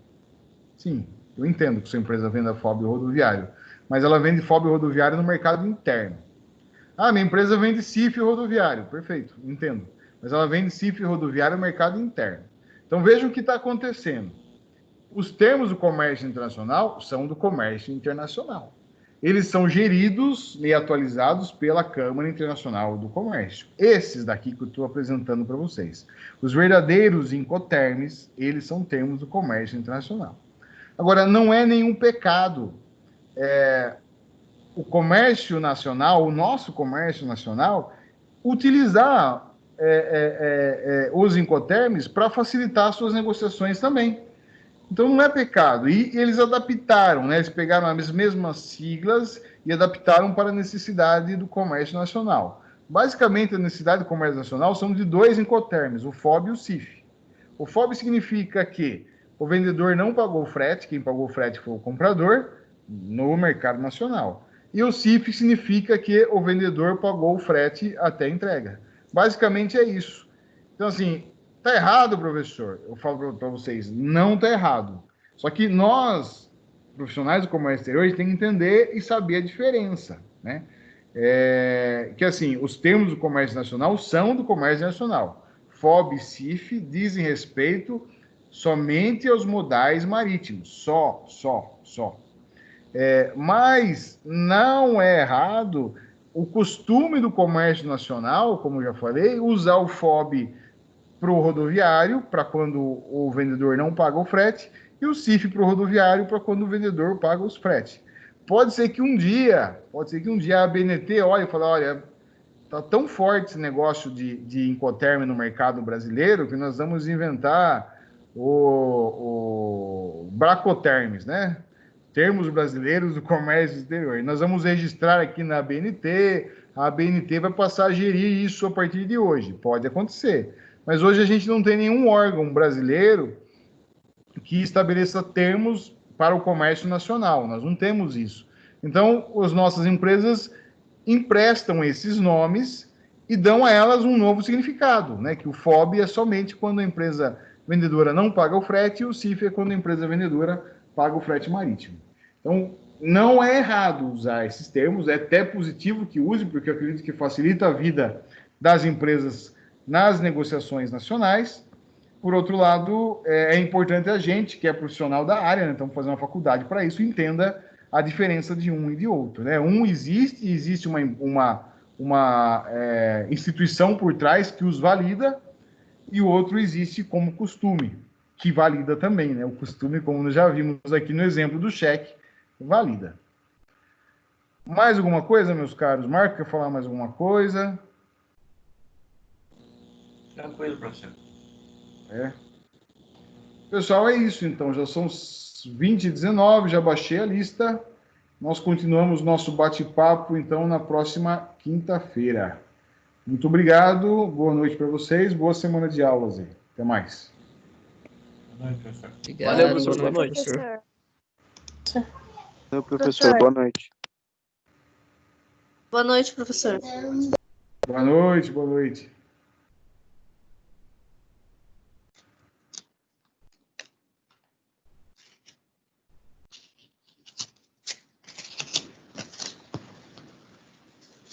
Sim, eu entendo que sua empresa venda FOB rodoviário, mas ela vende FOB rodoviário no mercado interno. Ah, minha empresa vende CIF rodoviário. Perfeito, entendo. Mas ela vende CIF rodoviário no mercado interno. Então vejam o que está acontecendo. Os termos do comércio internacional são do comércio internacional. Eles são geridos e atualizados pela Câmara Internacional do Comércio. Esses daqui que eu estou apresentando para vocês. Os verdadeiros incoterms, eles são termos do comércio internacional. Agora, não é nenhum pecado o comércio nacional, o nosso comércio nacional, utilizar os incoterms para facilitar suas negociações também. Então, não é pecado. E eles adaptaram, né? Eles pegaram as mesmas siglas e adaptaram para a necessidade do comércio nacional. Basicamente, a necessidade do comércio nacional são de dois incoterms, o FOB e o CIF. O FOB significa que o vendedor não pagou frete, quem pagou frete foi o comprador, no mercado nacional. E o CIF significa que o vendedor pagou o frete até a entrega. Basicamente é isso. Então, assim, tá errado, professor? Eu falo para vocês, não tá errado. Só que nós, profissionais do comércio exterior, a gente tem que entender e saber a diferença, né? Que, assim, os termos do comércio nacional são do comércio nacional. FOB e CIF dizem respeito somente aos modais marítimos. Só. Mas não é errado o costume do comércio nacional, como eu já falei, usar o FOB para o rodoviário, para quando o vendedor não paga o frete, e o CIF para o rodoviário, para quando o vendedor paga os fretes. Pode ser que um dia a BNT olhe e fale, olha, está tão forte esse negócio de incoterm no mercado brasileiro que nós vamos inventar o Bracoterms, né? Termos brasileiros do comércio exterior. E nós vamos registrar aqui na BNT, a BNT vai passar a gerir isso a partir de hoje. Pode acontecer. Mas hoje a gente não tem nenhum órgão brasileiro que estabeleça termos para o comércio nacional. Nós não temos isso. Então, as nossas empresas emprestam esses nomes e dão a elas um novo significado, né? Que o FOB é somente quando a empresa vendedora não paga o frete e o CIF é quando a empresa vendedora paga o frete marítimo. Então, não é errado usar esses termos, é até positivo que use, porque eu acredito que facilita a vida das empresas nas negociações nacionais. Por outro lado, é importante a gente, que é profissional da área, né, estamos fazendo uma faculdade para isso, entenda a diferença de um e de outro. Né? Um existe uma instituição por trás que os valida, e o outro existe como costume, que valida também. Né? O costume, como nós já vimos aqui no exemplo do cheque, valida. Mais alguma coisa, meus caros? Marco, quer falar mais alguma coisa? Tranquilo, professor. Pessoal, é isso então. Já são 20h19, já baixei a lista. Nós continuamos nosso bate-papo, então, na próxima quinta-feira. Muito obrigado, boa noite para vocês, boa semana de aulas aí. Até mais. Boa noite, professor. Obrigado, Valeu, professor. boa Boa noite, noite. Professor. Valeu, professor. Boa noite. Boa noite, professor. Boa noite, boa noite.